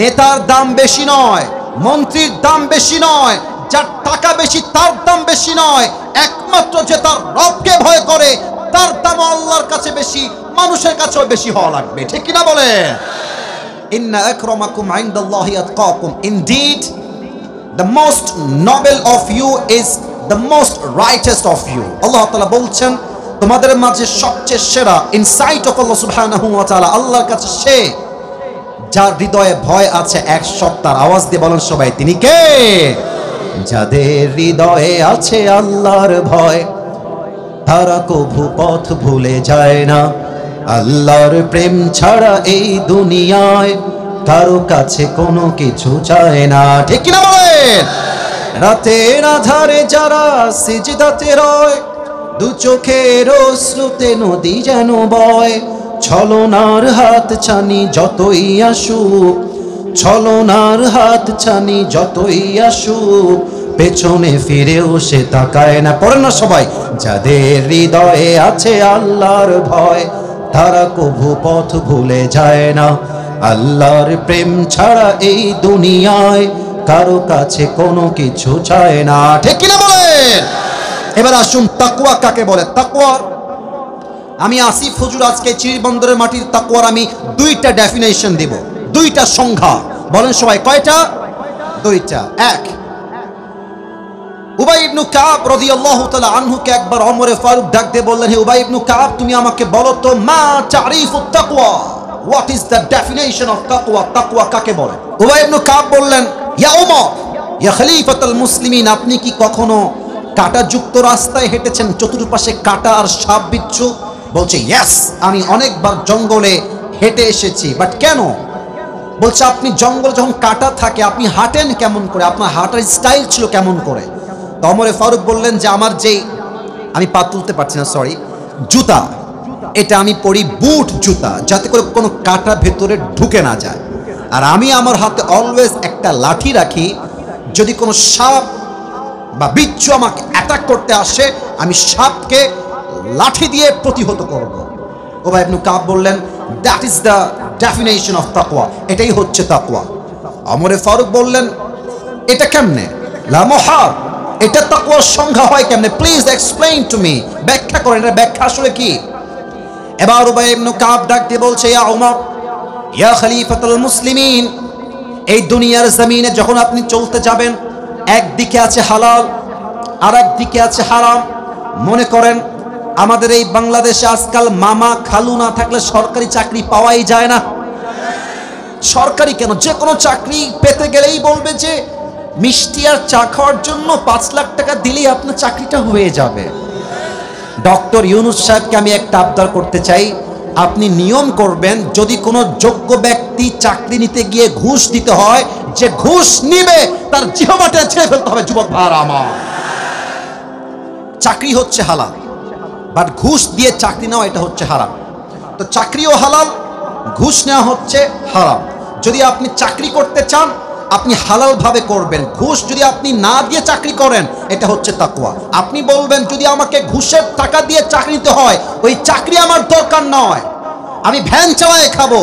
নেতার দাম বেশি নয়, মন্ত্রীর দাম বেশি নয়, যার টাকা বেশি তার দাম বেশি নয়, একমাত্র যে তার রবকে ভয় করে তার দাম আল্লাহর কাছে বেশি, মানুষের কাছেও বেশি হওয়া লাগবে। ঠিক কিনা বলে? ইন্না আকরামাকুম ইনদাল্লাহি আতকাকুম, indeed the most noble of you is the most righteous of you. আল্লাহ তাআলা বলছেন, তোমাদের মাঝে সবচেয়ে সেরা ইনসাইট অফ আল্লাহ সুবহানাহু ওয়া তাআলা, আল্লাহর কাছে সে যার হৃদয়ে ভয় আছে। এক সত্তার আওয়াজ দিয়ে বলেন সবাই, তিনি কে? যাদের হৃদয়ে আছে আল্লাহর ভয়, তারা কভু পথ ভুলে যায় না। আল্লাহর প্রেম ছাড়া এই দুনিয়ায় কারো কাছে কোনো কিছু চায় না। ঠিক কিনা বলেন? রাতের আধারে যারা সিজদাতে রয়, দু চোখের অশ্রুতে নদী যেন বয়, ছলনার হাত ছানি যতই আসুক, ছলনার হাত ছানি যতই আসুক, পেছনে ফিরেও সে তাকায় না। পড়েন না সবাই, যাদের হৃদয়ে আছে আল্লাহর ভয়, তারা কভু পথ ভুলে যায় না। আল্লাহর প্রেম ছাড়া এই দুনিয়ায় কারো কাছে কোনো কিছু চায় না। ঠিক কিনা বলেন? এবার আসুন, তাকওয়া কাকে বলে? তাকওয়ার আমি আসিফ হুজুর আজকে চিরিবন্দরের মাটির তাকওয়ার আমি দুইটা ডেফিনেশন দেব, দুইটা সংজ্ঞা। বলেন সবাই, কয়টা? দুইটা। এক, উবাই ইবনে কাব রাদিয়াল্লাহু তাআলা আনহুকে একবার ওমর ফারুক ডাক দিয়ে বললেন, হে উবাই ইবনে কাব, তুমি আমাকে বলো তো, মা তারিফুত তাকওয়া, what is the definition of তাকওয়া? তাকওয়া কাকে বলে? উবাই ইবনে কাব বললেন, ইয়া ওমর, ইয়া খলিফাতুল মুসলিমিন, আপনি কি কখনো কাঁটাযুক্ত রাস্তায় হেঁটেছেন, চতুর্পাশে কাঁটা আর সাপ বিচ্ছু? বলছে, ইয়েস, আমি অনেকবার জঙ্গলে হেঁটে এসেছি। বাট কেন? বলছে, আপনি জঙ্গলে যখন কাঁটা থাকে আপনি হাঁটেন কেমন করে, আপনার হাঁটার স্টাইল ছিল কেমন করে? তো ওমর ফারুক বললেন যে আমার যেই, আমি পা তুলতে পারছি না, সরি, জুতা, এটা আমি পরি বুট জুতা, যাতে করে কোনো কাঁটা ভেতরে ঢুকে না যায়। আর আমি আমার হাতে অলওয়েজ একটা লাঠি রাখি, যদি কোনো সাপ বা বিচ্ছু আমাকে অ্যাটাক করতে আসে, আমি সাপকে লাঠি দিয়ে প্রতিহত করব। উবাই ইবনে কাব বললেন, that is the definition of তাকওয়া, এটাই হচ্ছে তাকওয়া। ওমর ফারুক বললেন, এটা কেমনে? লা মুহাব, এটা তাকওয়ার সংজ্ঞা হয় কেমনে? প্লিজ এক্সপ্লেইন টু মি, ব্যাখ্যা করেন, এটা ব্যাখ্যা আসলে কি? এবার উবাই ইবনে কাব ডাক দিয়ে বলছে, ইয়া ওমর, ইয়া খলিফাতুল মুসলিমিন, এই দুনিয়ার জমিনে যখন আপনি চলতে যাবেন, একদিকে আছে হালাল আর একদিকে আছে হারাম। মনে করেন আমাদের এই বাংলাদেশে আজকাল মামা খালু না থাকলে সরকারি চাকরি পাওয়াই যায় না। সরকারি কেন, যে কোনো চাকরি পেতে গেলেই বলবে যে মিষ্টি আর চা খাওয়ার জন্য 5 লাখ টাকা দিলেই আপনার চাকরিটা হয়ে যাবে। ডক্টর ইউনূস সাহেবকে আমি একটা আবদার করতে চাই, আপনি নিয়ম করবেন, যদি কোনো যোগ্য ব্যক্তি চাকরি নিতে গিয়ে ঘুষ দিতে হয়, যে ঘুষ নিবে তার জিহ্বাটা ছেড়ে ফেলতে হবে। যুবক ভাইরা আমার, চাকরি হচ্ছে হালাল, বাট ঘুষ দিয়ে চাকরি নেওয়া এটা হচ্ছে হারাম। তো চাকরিও হালাল, ঘুষ নেওয়া হচ্ছে হারাম। যদি আপনি চাকরি করতে চান আপনি হালাল ভাবে করবেন, ঘুষ যদি আপনি না দিয়ে চাকরি করেন এটা হচ্ছে তাকওয়া। আপনি বলবেন, যদি আমাকে ঘুষের টাকা দিয়ে চাকরি নিতে হয়, ওই চাকরি আমার দরকার নয়, আমি ভ্যান চালায় খাবো,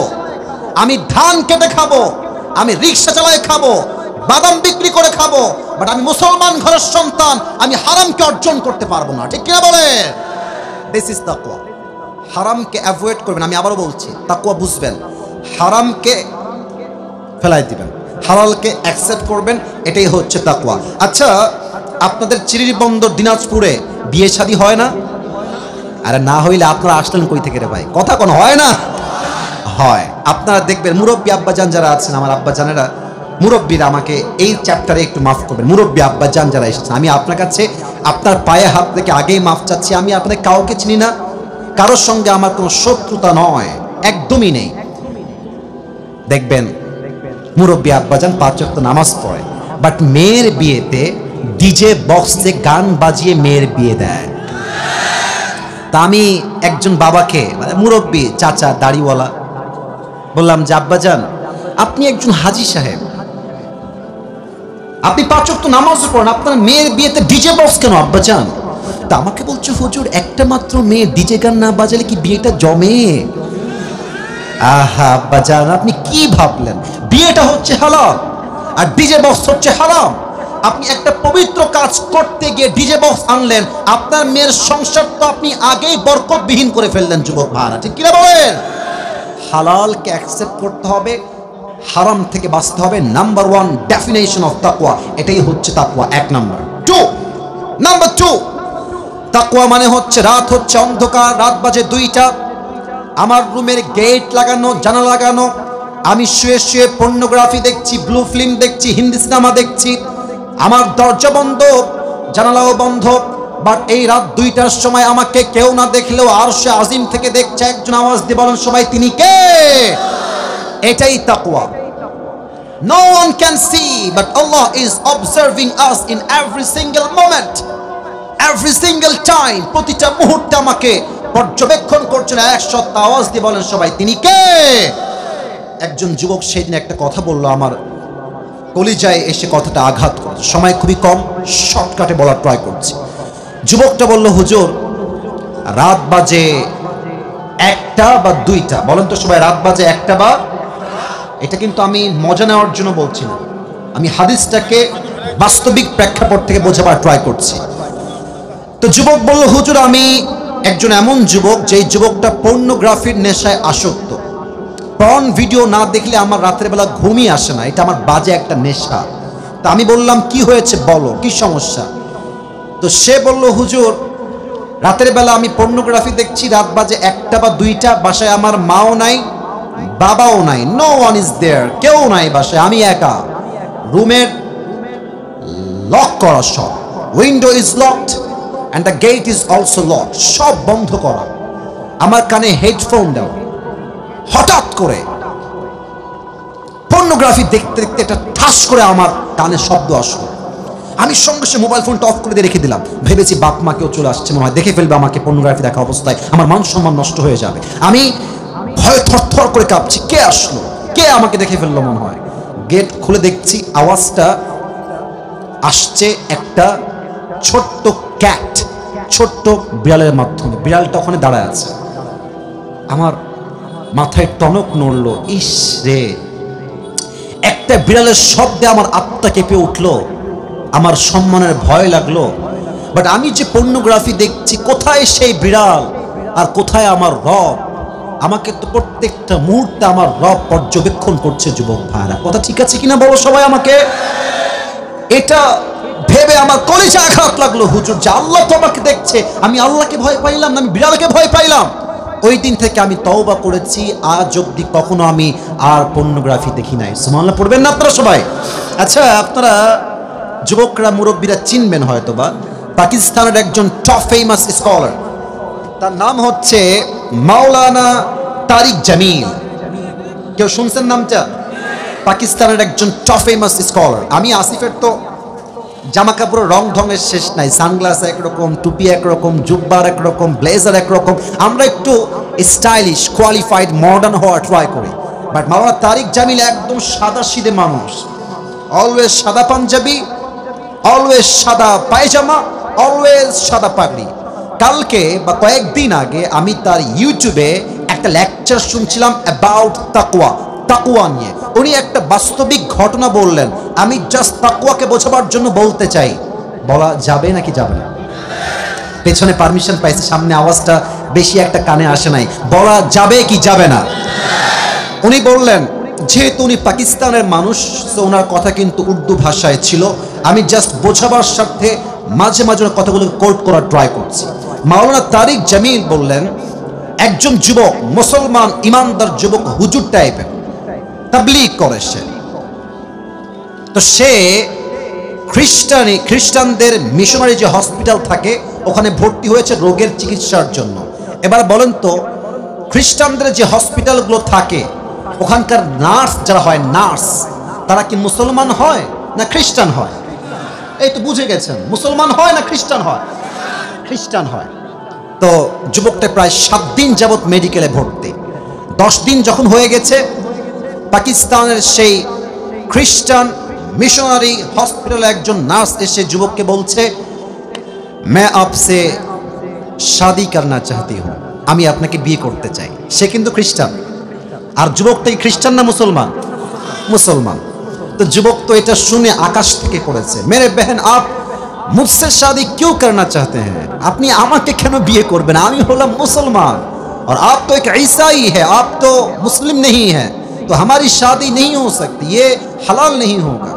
আমি ধান কেটে খাবো, আমি রিক্সা চালায় খাবো, বাদাম বিক্রি করে খাবো, বাট আমি মুসলমান ঘরের সন্তান, আমি হারামকে অর্জন করতে পারবো না। ঠিক কিনা বলে? দিস ইজ তাকওয়া। হারামকে অ্যাভয়েড করবেন। আমি আবারও বলছি, তাকওয়া বুঝবেন, হারামকে ফেলাই দিবেন, হালালকে অ্যাকসেপ্ট করবেন, এটাই হচ্ছে তাকওয়া। আচ্ছা, আপনাদের চিরিরবন্দর দিনাজপুরে বিয়ে শাদী হয় না? আরে না হইলে আপনারা আসলেন কই থেকে রে ভাই? কথা কোনো হয় না? হয়। আপনারা দেখবেন মুরব্বী আব্বাজান যারা আছেন, আমার আব্বাজানেরা, মুরব্বীরা, আমাকে এই চ্যাপ্টারে একটু মাফ করবেন। মুরব্বী আব্বাজান যারা এসেছেন, আমি আপনার কাছে আপনার পায়ে হাত থেকে আগেই মাফ চাচ্ছি। আমি আপনাদের কাউকে চিনি না, কারোর সঙ্গে আমার কোনো শত্রুতা নয়, একদমই নেই। দেখবেন মুরব্বী আব্বাজান 5 ওয়াক্ত নামাজ পড়ে, বাট মেয়ের বিয়েতে ডিজে বক্সে গান বাজিয়ে মেয়ের বিয়ে দেয়। তা আমি একজন বাবাকে, মানে মুরব্বী চাচা দাড়িওয়ালা, বললাম যে আব্বাজান আপনি একজন হাজী সাহেব, আপনি 5 ওয়াক্ত নামাজ পড়েন, আপনার মেয়ের বিয়েতে ডিজে বক্স কেন আব্বাজান? তা আমাকে বলছে হুজুর একটা মাত্র মেয়ে ডিজে গান না বাজালে কি বিয়েটা জমে? আহা আব্বাজান, আপনি কি ভাবলেন? বিয়েটা হচ্ছে হালাল আর ডিজে বক্স হচ্ছে হারাম। আপনি একটা পবিত্র কাজ করতে গিয়ে ডিজে বক্স আনলেন, আপনার মেয়ের সংসার তো আপনি আগেই বরকতবিহীন করে ফেললেন যুবক ভাইরা, ঠিক কিনা বলেন? হালালকে অ্যাকসেপ্ট করতে হবে, হারাম থেকে বাঁচতে হবে। নাম্বার 1 ডেফিনেশন অফ তাকওয়া, এটাই হচ্ছে তাকওয়া। 1 নাম্বার। নাম্বার 2, তাকওয়া মানে হচ্ছে রাত হচ্ছে অন্ধকার, রাত বাজে 2টা, আমার রুমের গেট লাগানো, জানালা লাগানো, আমি শুয়ে শুয়ে পর্নোগ্রাফি দেখছি, ব্লু ফিল্ম দেখছি, হিন্দি সিনেমা দেখছি, আমার দরজা বন্ধ, জানালাও বন্ধ, বাট এই রাত 2টার সময় আমাকে কেউ না দেখলেও আরশে আজিম থেকে দেখছে একজন, আওয়াজ দিয়ে বলেন সবাই তিনি কে? এটাই তাকওয়া। No one can see, but Allah is observing us in every single moment, every single time. প্রতিটা মুহূর্তে আমাকে পর্যবেক্ষণ করছেন। এক সত্তা, আওয়াজ দিয়ে বলেন সবাই তিনি কে? একজন যুবক সেদিন একটা কথা বলল, আমার কলিজায় এসে কথাটা আঘাত করছে। সময় খুবই কম, শর্টকাটে বলার ট্রাই করছি। যুবকটা বলল হুজুর রাত বাজে 1টা বা 2টা, বলেন তো সবাই রাত বাজে 1টা বা, এটা কিন্তু আমি মজা নেওয়ার জন্য বলছি না, আমি হাদিসটাকে বাস্তবিক প্রেক্ষাপট থেকে বোঝাবার ট্রাই করছি। তো যুবক বলল হুজুর আমি একজন এমন যুবক যেই যুবকটা পর্নোগ্রাফির নেশায় আসক্ত, পর্ন ভিডিও না দেখলে আমার রাতের বেলা ঘুমই আসে না, এটা আমার বাজে একটা নেশা। তা আমি বললাম কি হয়েছে বলো, কি সমস্যা? তো সে বলল হুজুর রাতের বেলা আমি পর্নোগ্রাফি দেখছি, রাত বাজে 1টা বা 2টা, বাসায় আমার মাও নাই বাবাও নাই, নো ওয়ান ইজ দেয়ার, কেউ নাই বাসায়, আমি একা, রুমের লক করা, সব window is locked and the gate is also locked, সব বন্ধ করা, আমার কানে হেডফোন দেওয়া। হঠাৎ করে পর্নোগ্রাফি দেখতে দেখতে একটা ঠাস করে আমার কানে শব্দ আসলো, আমি সঙ্গে সঙ্গে মোবাইল ফোনটা অফ করে দিয়ে রেখে দিলাম। ভেবেছি বাপ মা কেউ চলে আসছে, মনে হয় দেখে ফেলবে আমাকে পর্নোগ্রাফি দেখা অবস্থায়, আমার মান সম্মান নষ্ট হয়ে যাবে। আমি ভয়ে থরথর করে কাঁপছি, কে আসলো, কে আমাকে দেখে ফেললো মনে হয়। গেট খুলে দেখছি আওয়াজটা আসছে একটা ছোট্ট ক্যাট, ছোট্ট বিড়ালের মাধ্যমে। বিড়ালটা ওখানে দাঁড়ায় আছে, আমার মাথায় টনক নড়লো, ইস রে, একটা বিড়ালের শব্দে আমার আত্মা কেঁপে উঠলো, আমার সম্মানের ভয় লাগলো। বাট আমি যে পর্নোগ্রাফি দেখছি, কোথায় সেই বিড়াল আর কোথায় আমার রব? আমাকে তো প্রত্যেকটা মুহূর্তে আমার রব পর্যবেক্ষণ করছে। যুবক ভাইরা, কথা ঠিক আছে কিনা বলো সবাই আমাকে। এটা ভেবে আমার কলিজা আঘাত লাগলো, হুজুর যে আল্লাহ তো আমাকে দেখছে, আমি আল্লাহকে ভয় পাইলাম না, আমি বিড়ালকে ভয় পাইলাম। ওই দিন থেকে আমি তওবা করেছি, আজ অবধি কখনো আমি আর পর্নোগ্রাফি দেখি নাই। সুবহানাল্লাহ পড়বেন না আপনারা সবাই? আচ্ছা, আপনারা যুবকরা মুরব্বীরা চিনবেন হয়তোবা, পাকিস্তানের একজন টপ ফেমাস স্কলার, তার নাম হচ্ছে মাওলানা তারিক জামিল। কেউ শুনছেন নামটা? পাকিস্তানের একজন টপ ফেমাস স্কলার। আমি আসিফের তো জামা কাপড়ের রং ঢঙের শেষ নাই, সানগ্লাস একরকম, টুপি একরকম, জুব্বার একরকম, ব্লেজার একরকম, আমরা একটু স্টাইলিশ, কোয়ালিফাইড, মডার্ন হওয়ার ট্রাই করি। বাট মাওলানা তারিক জামিল একদম সাদা সিধে মানুষ, অলওয়েজ সাদা পাঞ্জাবি, অলওয়েজ সাদা পায়জামা, অলওয়েজ সাদা পাগড়ি। কালকে বা কয়েকদিন আগে আমি তার ইউটিউবে একটা লেকচার শুনছিলাম অ্যাবাউট তাকওয়া, তাকওয়া নিয়ে। উনি একটা বাস্তবিক ঘটনা বললেন, আমি জাস্ট তাকওয়াকে বোঝাবার জন্য বলতে চাই, বলা যাবে নাকি যাবে না? পেছনে পারমিশন পাইছে, সামনে আওয়াজটা বেশি একটা কানে আসে নাই, বলা যাবে কি যাবে না? উনি বললেন, যেহেতু উনি পাকিস্তানের মানুষ, তো ওনার কথা কিন্তু উর্দু ভাষায় ছিল, আমি জাস্ট বোঝাবার স্বার্থে মাঝে মাঝে কথাগুলো কোট করার ট্রাই করছি। মাওলানা তারিক জামিল বললেন, একজন যুবক, মুসলমান ইমানদার যুবক, হুজুর টাইপের, তাবলীগ করে সে, তো সে খ্রিস্টানদের মিশনারি যে হসপিটাল থাকে ওখানে ভর্তি হয়েছে রোগের চিকিৎসার জন্য। এবার বলেন তো, খ্রিস্টানদের যে হসপিটালগুলো থাকে ওখানকার নার্স যারা হয়, নার্স তারা কি মুসলমান হয় না খ্রিস্টান হয়? এই তো বুঝে গেছেন, মুসলমান হয় না খ্রিস্টান হয়? খ্রিস্টান হয়। তো যুবকটা প্রায় 7 দিন যাবৎ মেডিকেলে ভর্তি। 10 দিন যখন হয়ে গেছে, পাকিস্তানের সেই খ্রিস্টান মিশনারি হসপিটালে একজন নার্স এসে যুবককে বলছে, मैं आपसे शादी करना चाहती हूँ, আমি আপনাকে বিয়ে করতে চাই। সে কিন্তু খ্রিস্টান, আর যুবকটাই খ্রিস্টান না মুসলমান? মুসলমান। তো যুবক তো এটা শুনে আকাশ থেকে পড়েছে, मेरे बहन आप मुझसे शादी क्यों करना चाहते हैं, আপনি আমাকে কেন বিয়ে করবেন, আমি হলাম মুসলমান, और आप तो एक ईसाई है, आप तो मुस्लिम नहीं है, तो हमारी शादी नहीं हो सकती, ये हलाल नहीं होगा।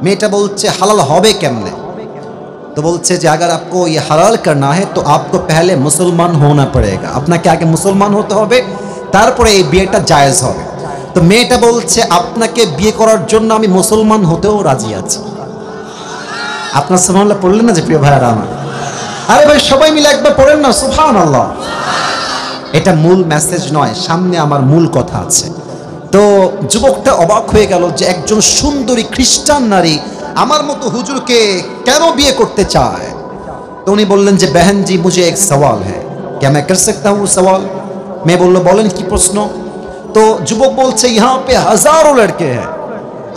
মেয়েটা বলছে হালাল হবে কেমনে? तो बोलते যে अगर आपको ये हलाल करना है तो आपको पहले मुसलमान होना पड़ेगा, আপনাকে আগে মুসলমান হতে হবে, তারপরে এই বিয়েটা জায়েজ হবে। তো মেয়েটা বলছে আপনাকে বিয়ে করার জন্য আমি মুসলমান হতেও রাজি আছি। আপনার সুবহানাল্লাহ পড়লেন না যে প্রিয় ভাইরা আমার? আরে ভাই সবাই মিলে একবার পড়েন না সুবহানাল্লাহ। এটা মূল মেসেজ নয়, সামনে আমার মূল কথা আছে। তো যুবকটা অবাক হয়ে গেল যে একজন সুন্দরী খ্রিস্টান নারী আমার মতো হুজুরকে কেন বিয়ে করতে চায়। তো উনি বললেন যে बहन जी मुझे एक सवाल है, क्या मैं कर सकता हूँ सवाल? मैं বলল বলেন কি প্রশ্ন। तो যুবক বলছে यहाँ पे हजारों लड़के हैं,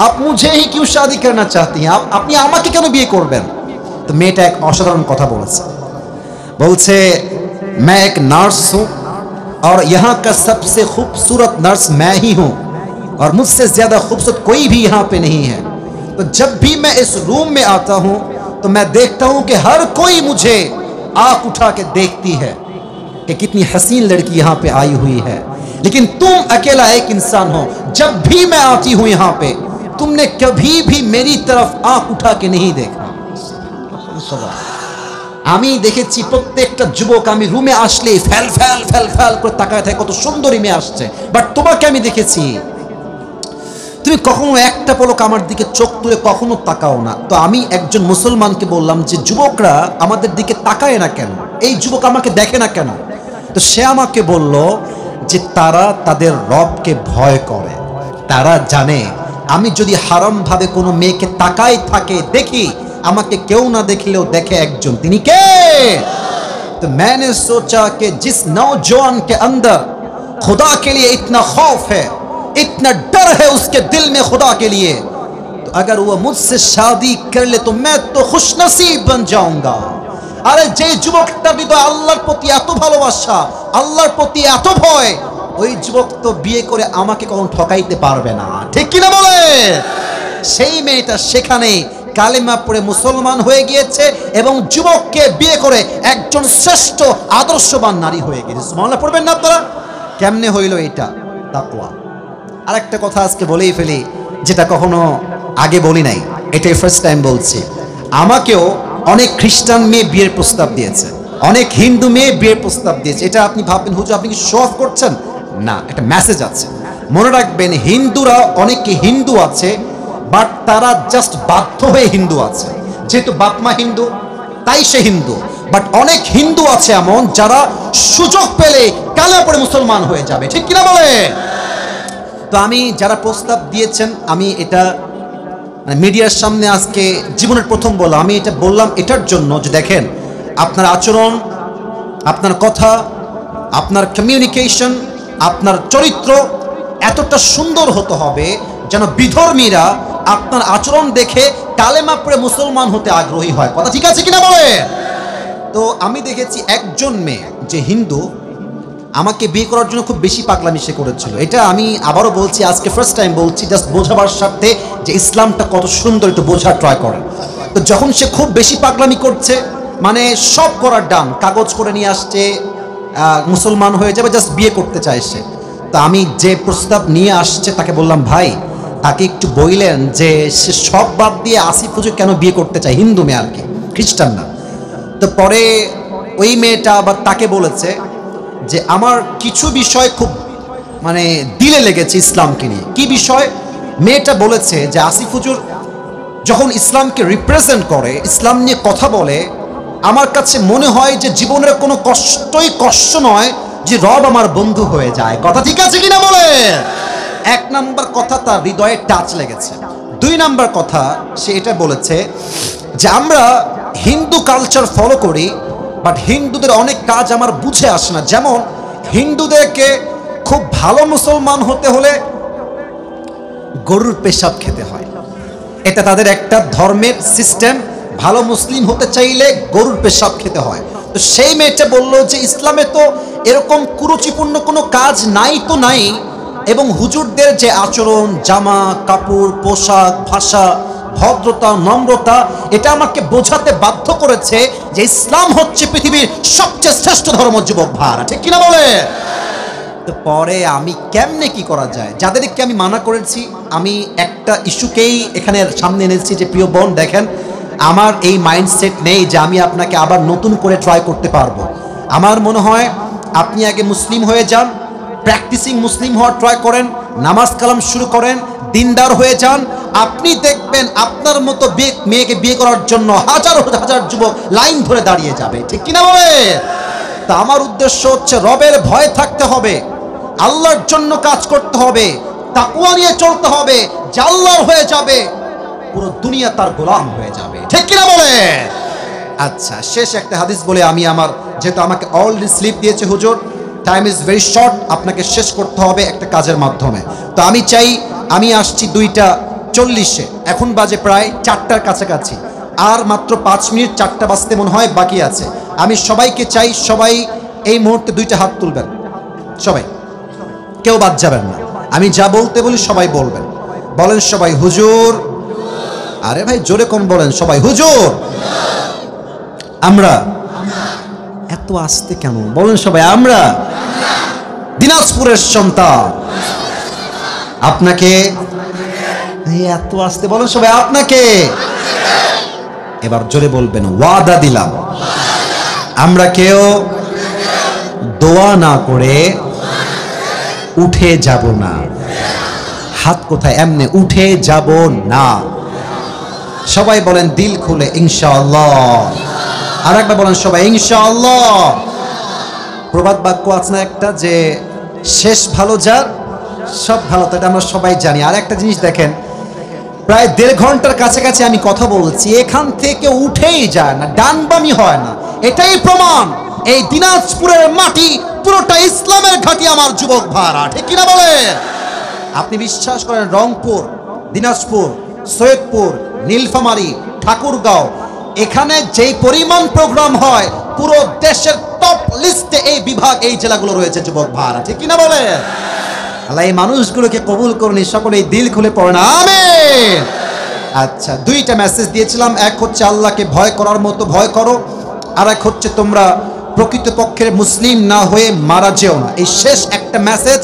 आप मुझे ही क्यों शादी करना चाहती हैं, আপনি আমাকে কেন বিয়ে করবেন? তো মেয়েটা এক অসাধারণ কথা বলেছে, বলছে मैं एक नर्स हूँ और यहाँ का सबसे खूबसूरत नर्स मैं ही हूँ, और मुझसे ज्यादा खूबसूरत कोई भी यहाँ पे नहीं है। तो जब भी मैं इस रूम में आता हूँ तो मैं देखता हूँ कि हर कोई मुझे आंख उठा के देखती है कि कितनी हसीन लड़की यहाँ पे आई हुई है, लेकिन तुम अकेला एक इंसान हो, जब भी मैं आती हूँ यहाँ पे तुमने कभी भी मेरी तरफ आंख उठा के नहीं देखा। আমি দেখেছি প্রত্যেকটা যুবক আমি রুমে আসলে ফেল ফেল ফেল ফেল করে তাকায় থাকে, কত সুন্দরী মেয়ে আসছে, বাট তোমাকে আমি দেখেছি তুমি কখনো একটা পলক আমার দিকে চোখ তুলে কখনো তাকাও না। তো আমি একজন মুসলমানকে বললাম যে যুবকরা আমাদের দিকে তাকায় না কেন, এই যুবক আমাকে দেখে না কেন? তো সে আমাকে বলল যে তারা তাদের রবকে ভয় করে, তারা জানে আমি যদি হারাম ভাবে কোনো মেয়েকে তাকাই থাকে দেখি, আমাকে কেউ না দেখলেও দেখে একজন, তিনি কে? तो मैंने सोचा कि जिस नौजवान के अंदर खुदा के लिए इतना खौफ है, इतना डर है उसके दिल में खुदा के लिए, तो अगर वो मुझसे शादी कर ले तो मैं तो खुशनसीब बन जाऊंगा। अरे जे যুবকটা হৃদয় আল্লাহর প্রতি এত ভালোবাসা, আল্লাহর প্রতি এত ভয়, ওই যুবক তো বিয়ে করে আমাকে কখনো ঠকাইতে পারবে না, ঠিক কি না বলে? সেই মেয়েটা সেখানে কালেমা পড়ে মুসলমান হয়ে গিয়েছে এবং যুবককে বিয়ে করে একজন শ্রেষ্ঠ আদর্শবান নারী হয়ে গিয়েছে। সুবহানাল্লাহ পড়বেন না আপনারা? কেমনে হইল এটা? তাকওয়া। আরেকটা কথা আজকে বলেই ফেলি, যেটা কখনো আগে বলি নাই, এটাই ফার্স্ট টাইম বলছি। আমাকেও অনেক খ্রিস্টান মেয়ে বিয়ের প্রস্তাব দিয়েছে, অনেক হিন্দু মেয়ে বিয়ের প্রস্তাব দিয়েছে। এটা আপনি ভাববেন হুজুর আপনি কি শো অফ করছেন? না, একটা মেসেজ আছে। মনে রাখবেন হিন্দুরা অনেকে হিন্দু আছে, বাট তারা জাস্ট বাধ্য হয়ে হিন্দু আছে, যেহেতু বাপ মা হিন্দু তাই সে হিন্দু। বাট অনেক হিন্দু আছে এমন যারা সুযোগ পেলে কালেমা পড়ে মুসলমান হয়ে যাবে, ঠিক কিনা বলে? তো আমি যারা প্রস্তাব দিয়েছেন, আমি এটা মিডিয়ার সামনে আজকে জীবনের প্রথম বললাম, আমি এটা বললাম এটার জন্য যে দেখেন আপনার আচরণ, আপনার কথা, আপনার কমিউনিকেশন, আপনার চরিত্র এতটা সুন্দর হতে হবে যেন বিধর্মীরা আপনার আচরণ দেখে কালেমা পড়ে মুসলমান হতে আগ্রহী হয়। কথা ঠিক আছে কিনা বলে? তো আমি দেখেছি একজন মেয়ে যে হিন্দু আমাকে বিয়ে করার জন্য খুব বেশি পাগলামি সে করেছিল। এটা আমি আবারও বলছি, আজকে ফার্স্ট টাইম বলছি, জাস্ট বোঝাবার স্বার্থে যে ইসলামটা কত সুন্দর একটু বোঝার ট্রাই করেন। তো যখন সে খুব বেশি পাগলামি করছে, মানে সব করার ডান, কাগজ করে নিয়ে আসছে, মুসলমান হয়ে যাবে, জাস্ট বিয়ে করতে চায় সে। তো আমি যে প্রস্তাব নিয়ে আসছে তাকে বললাম ভাই, তাকে একটু বললেন যে সে সব বাদ দিয়ে আসিফ হুজুর কেন বিয়ে করতে চায়, হিন্দু মেয়ে আর কি, খ্রিস্টান না। তো পরে ওই মেয়েটা আবার তাকে বলেছে যে আমার কিছু বিষয় খুব মানে দিলে লেগেছে ইসলামকে নিয়ে। কি বিষয়? মেয়েটা বলেছে যে আসিফ হুজুর যখন ইসলামকে রিপ্রেজেন্ট করে, ইসলাম নিয়ে কথা বলে, আমার কাছে মনে হয় যে জীবনের কোনো কষ্টই কষ্ট নয় যে রব আমার বন্ধু হয়ে যায়। কথা ঠিক আছে কিনা বলে? এক নাম্বার কথা তার হৃদয়ে টাচ লেগেছে। দুই নাম্বার কথা সে এটা বলেছে যে আমরা হিন্দু কালচার ফলো করি, বাট হিন্দুদের অনেক কাজ আমার বুঝে আসে না। যেমন হিন্দুদেরকে খুব ভালো মুসলমান হতে হলে গরুর পেশাব খেতে হয়। এটা তাদের একটা ধর্মের সিস্টেম। ভালো মুসলিম হতে চাইলে গরুর পেশাব খেতে হয়। তো সেই মেয়েটা বলল যে ইসলামে তো এরকম কুরুচিপূর্ণ কোনো কাজ নাই তো নাই, এবং হুজুরদের যে আচরণ, জামা কাপড়, পোশাক, ভাষা, ভদ্রতা, নম্রতা, এটা আমাকে বোঝাতে বাধ্য করেছে যে ইসলাম হচ্ছে পৃথিবীর সবচেয়ে শ্রেষ্ঠ ধর্ম। যুবক ভাড়া ঠিক কিনা বলে? তো পরে আমি কেমনে কি করা যায়, যাদেরকে আমি মানা করেছি, আমি একটা ইস্যুকেই এখানে সামনে এনেছি যে প্রিয় বোন দেখেন, আমার এই মাইন্ডসেট নেই যে আমি আপনাকে আবার নতুন করে ট্রাই করতে পারবো। আমার মনে হয় আপনি আগে মুসলিম হয়ে যান, প্র্যাকটিসিং মুসলিম হওয়ার ট্রাই করেন, নামাজ কালাম শুরু করেন, দিনদার হয়ে যান। আপনি দেখবেন আপনার মতো মেয়েকে বিয়ে করার জন্য হাজার হাজার যুবক লাইন ধরে দাঁড়িয়ে যাবে। ঠিক কিনা বলে? তা আমার উদ্দেশ্য হচ্ছে রবের ভয় থাকতে হবে, আল্লাহর জন্য কাজ করতে হবে, তাকওয়া নিয়ে চলতে হবে, যে আল্লাহর হয়ে যাবে পুরো দুনিয়া তার গোলাম হয়ে যাবে। ঠিক কিনা বলে? আচ্ছা, শেষ একটা হাদিস বলে আমি আমার, যেহেতু আমাকে অলরেডি স্লিপ দিয়েছে হুজুর, টাইম ইজ ভেরি শর্ট, আপনাকে শেষ করতে হবে একটা কাজের মাধ্যমে। তো আমি চাই, আমি আসছি 2:40, এখন বাজে প্রায় 4টার কাছাকাছি, আর মাত্র 5 মিনিট 4টা বাজতে মনে হয় বাকি আছে। আমি সবাইকে চাই, সবাই এই মুহূর্তে 2টা হাত তুলবেন, সবাই, কেউ বাদ যাবেন না। আমি যা বলতে বলি সবাই বলবেন। বলেন সবাই হুজুর। আরে ভাই জোরে কম বলেন সবাই হুজুর। আমরা। এত আস্তে কেন বলেন সবাই? আমরা দিনাজপুরের সন্তান। আপনাকে এত আস্তে বলেন সবাই। আপনাকে এবার জোরে বলবেন, ওয়াদা দিলাম আমরা কেউ দোয়া না করে উঠে যাব না। হাত কোথায়? এমনি উঠে যাব না। সবাই বলেন দিল খুলে ইনশাআল্লাহ। আর একবার বলেন সবাই ইনশাআল্লাহ। প্রবাদ বাক্য আছে না একটা, যে শেষ ভালো যার সব ভালো, তো এটা আমরা সবাই জানি। আর একটা জিনিস দেখেন, প্রায় 1.5 ঘন্টার কাছাকাছি আমি কথা বলছি, এখান থেকে উঠেই যায় না, ডানবামি হয় না। এটাই প্রমাণ এই দিনাজপুরের মাটি পুরোটা ইসলামের ঘাঁটি আমার যুবক ভাড়া। ঠিক কিনা বলে? আপনি বিশ্বাস করেন, রংপুর, দিনাজপুর, সৈয়দপুর, নীলফামারী, ঠাকুরগাঁও, এখানে যেই পরিমাণ প্রোগ্রাম হয়, পুরো দেশের টপ লিস্টে এই বিভাগ, এই জেলাগুলো রয়েছে যুবক ভাড়া। ঠিক কিনা বলে? আল্লাহ এই মানুষগুলোকে কবুল করুন, সকলেই দিল খুলে পড়েন আমিন। আচ্ছা, 2টা মেসেজ দিয়েছিলাম, এক হচ্ছে আল্লাহকে ভয় করার মতো ভয় করো, আর এক হচ্ছে তোমরা প্রকৃতপক্ষের মুসলিম না হয়ে মারা যেও না। এই শেষ একটা মেসেজ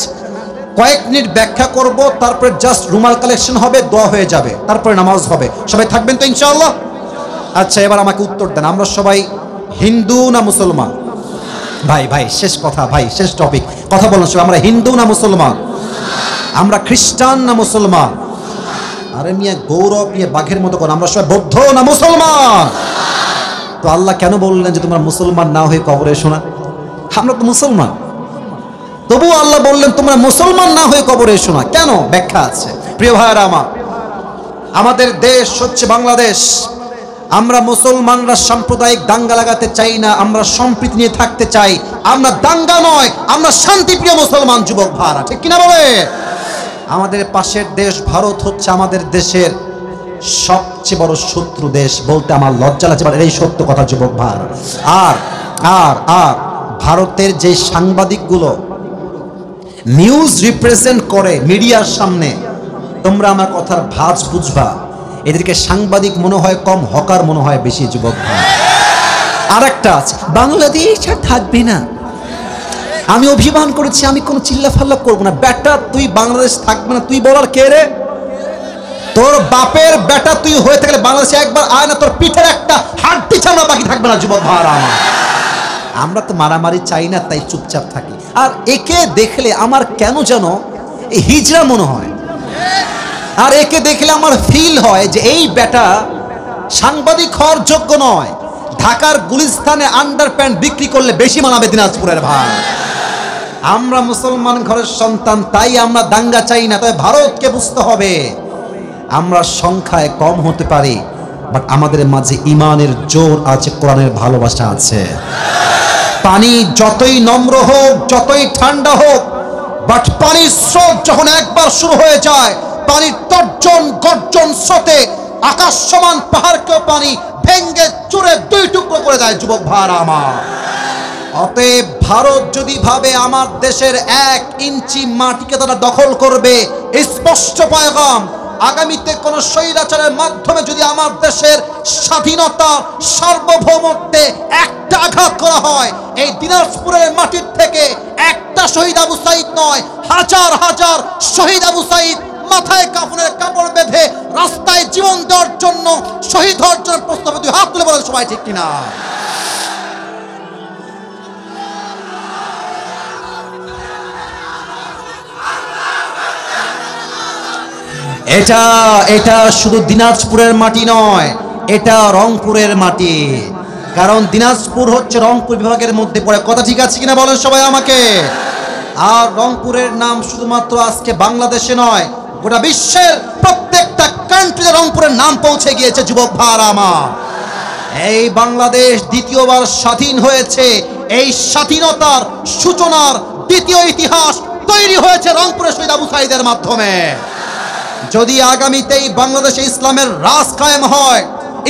কয়েক মিনিট ব্যাখ্যা করব, তারপরে জাস্ট রুমাল কালেকশন হবে, দোয়া হয়ে যাবে, তারপরে নামাজ হবে। সবাই থাকবেন তো ইনশাআল্লাহ? আচ্ছা, এবার আমাকে উত্তর দেন, আমরা সবাই হিন্দু না মুসলমান? ভাই ভাই শেষ কথা, ভাই শেষ টপিক, কথা বলুন সবাই, আমরা হিন্দু না মুসলমান? আমরা খ্রিস্টান না মুসলমান? আরে মিয়া গৌরব নিয়ে বাঘের মতো করেন, আমরা সবাই বৌদ্ধ না মুসলমান? তো আল্লাহ কেন বললেন যে তোমরা মুসলমান না হয়ে কবরে এসো না? আমরা তো মুসলমান, তবুও আল্লাহ বললেন তোমরা মুসলমান না হয়ে কবরে এসো না। কেন? ব্যাখ্যা আছে। প্রিয় ভাইরা আমার, আমাদের দেশ হচ্ছে বাংলাদেশ। আমরা মুসলমানরা সাম্প্রদায়িক দাঙ্গা লাগাতে চাই না, আমরা সম্প্রীতি নিয়ে থাকতে চাই। আমরা দাঙ্গা নয়, আমরা শান্তিপ্রিয় মুসলমান যুবক ভাড়া। ঠিক কিনা বলে? আমাদের পাশের দেশ ভারত হচ্ছে আমাদের দেশের সবচেয়ে বড় শত্রু দেশ, বলতে আমার লজ্জা লাগছে, এই সত্য কথা যুবক ভাড়া। আর আর আর ভারতের যে সাংবাদিকগুলো নিউজ রিপ্রেজেন্ট করে মিডিয়ার সামনে, তোমরা আমার কথার ভাঁজ বুঝবা, এদেরকে সাংবাদিক মনে হয় কম, হকার মনে হয় বেশি যুবক ভাই। আর একটা আছে, বাংলাদেশ আর থাকবে না। আমি অভিমান করেছি, আমি কোনো চিল্লাফাল্লা করবো না। বেটা তুই বাংলাদেশ থাকবে না, তুই বলার কে রে? তোর বাপের বেটা তুই হয়ে থাকলে বাংলাদেশে একবার আয় না, তোর পিঠের একটা হাড্ডি ছাড়া বাকি থাকবে না যুবক ভাইরা আমার। আমরা তো মারামারি চাই না, তাই চুপচাপ থাকি। আর একে দেখলে আমার কেন যেন এই হিজড়া মনে হয়, আর একে দেখলে আমার ফিল হয় যে এই বেটা সাংবাদিক হওয়ার যোগ্য নয়। ঢাকার গুলিস্তানে আন্ডার প্যান্ট বিক্রি করলে বেশি মানাবে দিনাজপুরের ভাই। আমরা মুসলমান ঘরের সন্তান, তাই আমরা দাঙ্গা চাই না। তবে ভারতকে বুঝতে হবে, আমরা সংখ্যায় কম হতে পারি, বাট আমাদের মাঝে ইমানের জোর আছে, কোরআনের ভালোবাসা আছে। পানি যতই নম্র হোক, যতই ঠান্ডা হোক, বাট পানির স্রোত যখন একবার শুরু হয়ে যায়, পানির তর্জন গর্জন স্রোতে আকাশ সমান পাহাড়কেও পানি ভেঙ্গে চুরে দুই টুকরো করে দেয় যুবক ভাইরা আমার। অতএব ভারত যদি ভাবে আমার দেশের 1 ইঞ্চি মাটিকে তারা দখল করবে, স্পষ্ট পয়গাম, আগামীতে কোন স্বৈরাচারের মাধ্যমে যদি আমার দেশের স্বাধীনতা সার্বভৌমত্বে একটা আঘাত করা হয়, এই দিনাজপুরের মাটির থেকে একটা শহীদ আবু সাঈদ নয়, হাজার হাজার শহীদ আবু সাঈদ মাথায় কাফনের কাপড় বেঁধে রাস্তায় জীবন দেওয়ার জন্য, শহীদ হওয়ার জন্য প্রস্তাব। দুই হাত তুলে বলেন সবাই, ঠিক কিনা? এটা এটা শুধু দিনাজপুরের মাটি নয়, এটা রংপুরের মাটি। কারণ দিনাজপুর হচ্ছে রংপুর বিভাগের মধ্যে পড়ে। কথা ঠিক আছে কিনা বলেন সবাই আমাকে। আর রংপুরের নাম শুধুমাত্র আজকে বাংলাদেশে নয়, গোটা বিশ্বের প্রত্যেকটা কান্ট্রিতে রংপুরের নাম পৌঁছে গিয়েছে যুবক ভাইরা আমার। এই বাংলাদেশ দ্বিতীয়বার স্বাধীন হয়েছে। এই স্বাধীনতার সূচনার দ্বিতীয় ইতিহাস তৈরি হয়েছে রংপুরের শহীদ আবু সাঈদের মাধ্যমে। যদি আগামীতে বাংলাদেশে ইসলামের রাজ কায়েম হয়,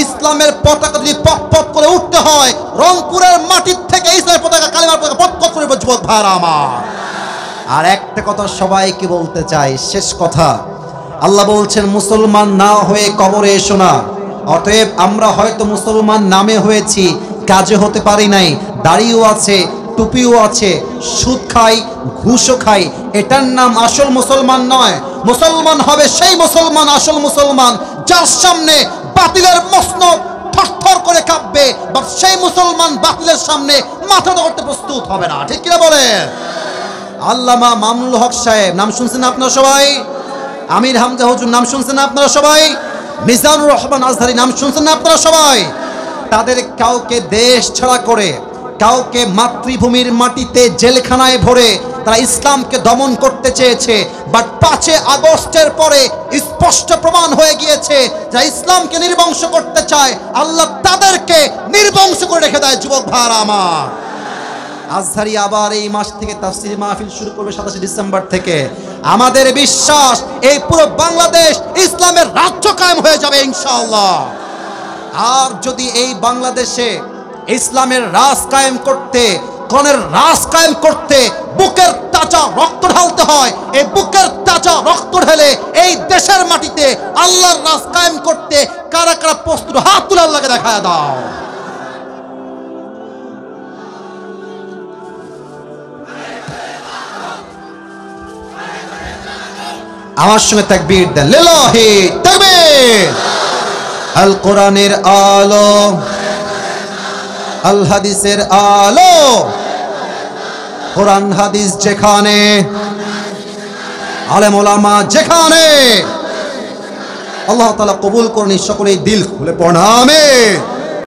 ইসলামের পতাকা যদি পক পক করে উঠতে হয়, রংপুরের মাটির থেকে ইসলামের পতাকা, কালিমার পতাকা পক পক করে যুবক ভাইরা আমার। আর একটা কথা সবাইকে বলতে চাই, শেষ কথা, আল্লাহ বলছেন মুসলমান না হয়ে কবরে এসো না। অতএব আমরা হয়তো মুসলমান নামে হয়েছি, কাজে হতে পারি নাই। দাড়িও আছে, টুপিও আছে, সুদ খাই, ঘুষও খাই, এটার নাম আসল মুসলমান নয়। মুসলমান হবে সেই মুসলমান, আসল মুসলমান, যার সামনে বাতিলের মসনদ থরথর করে কাঁপবে, বা সেই মুসলমান বাতিলের সামনে মাথা ধরতে প্রস্তুত হবে না। ঠিক কিনা বলেন? আল্লামা মামুনুল হক সাহেব, নাম শুনছেন আপনারা সবাই? আমির হামজা হুজুর, নাম শুনছেন আপনারা সবাই? মিজানুর রহমান আজহারি, নাম শুনছেন না আপনারা সবাই? তাদের কাউকে দেশ ছাড়া করে, কাউকে মাতৃভূমির মাটিতে জেলখানায় ভরে তারা ইসলামকে দমন করতে চেয়েছে। বাট 5 আগস্টের পরে স্পষ্ট প্রমাণ হয়ে গিয়েছে যারা ইসলামকে নির্বংশ করতে চায়, আল্লাহ তাদেরকে নির্বংশ করে রেখে দেয় যুবক ভাইরা আমার। আজহারি আবার এই মাস থেকে তাফসীর মাহফিল শুরু করবে 27 ডিসেম্বর থেকে। আমাদের বিশ্বাস এই পুরো বাংলাদেশ ইসলামের রাজ্য কায়েম হয়ে যাবে ইনশাআল্লাহ। আর যদি এই বাংলাদেশে ইসলামের রাজ কায়েম করতে, কোরআনের রাজ কায়েম করতে বুকের তাজা রক্ত ঢালতে হয়, এই বুকের তাজা রক্ত ঢেলে এই দেশের মাটিতে আল্লাহর রাজ কায়েম করতে কারা কারা প্রস্তুত, হাত তুলে আল্লাহকে দেখায় দাও। আমার সঙ্গে তাকবীর দেন, লিল্লাহি তাকবীর। আল কোরআনের আলো, আল হাদিসের আলো, কোরআন হাদিস যেখানে, আলেম ওলামা যেখানে, আল্লাহ তাআলা কবুল করুন। সকলেই দিল খুলে পড়ুন আমিন।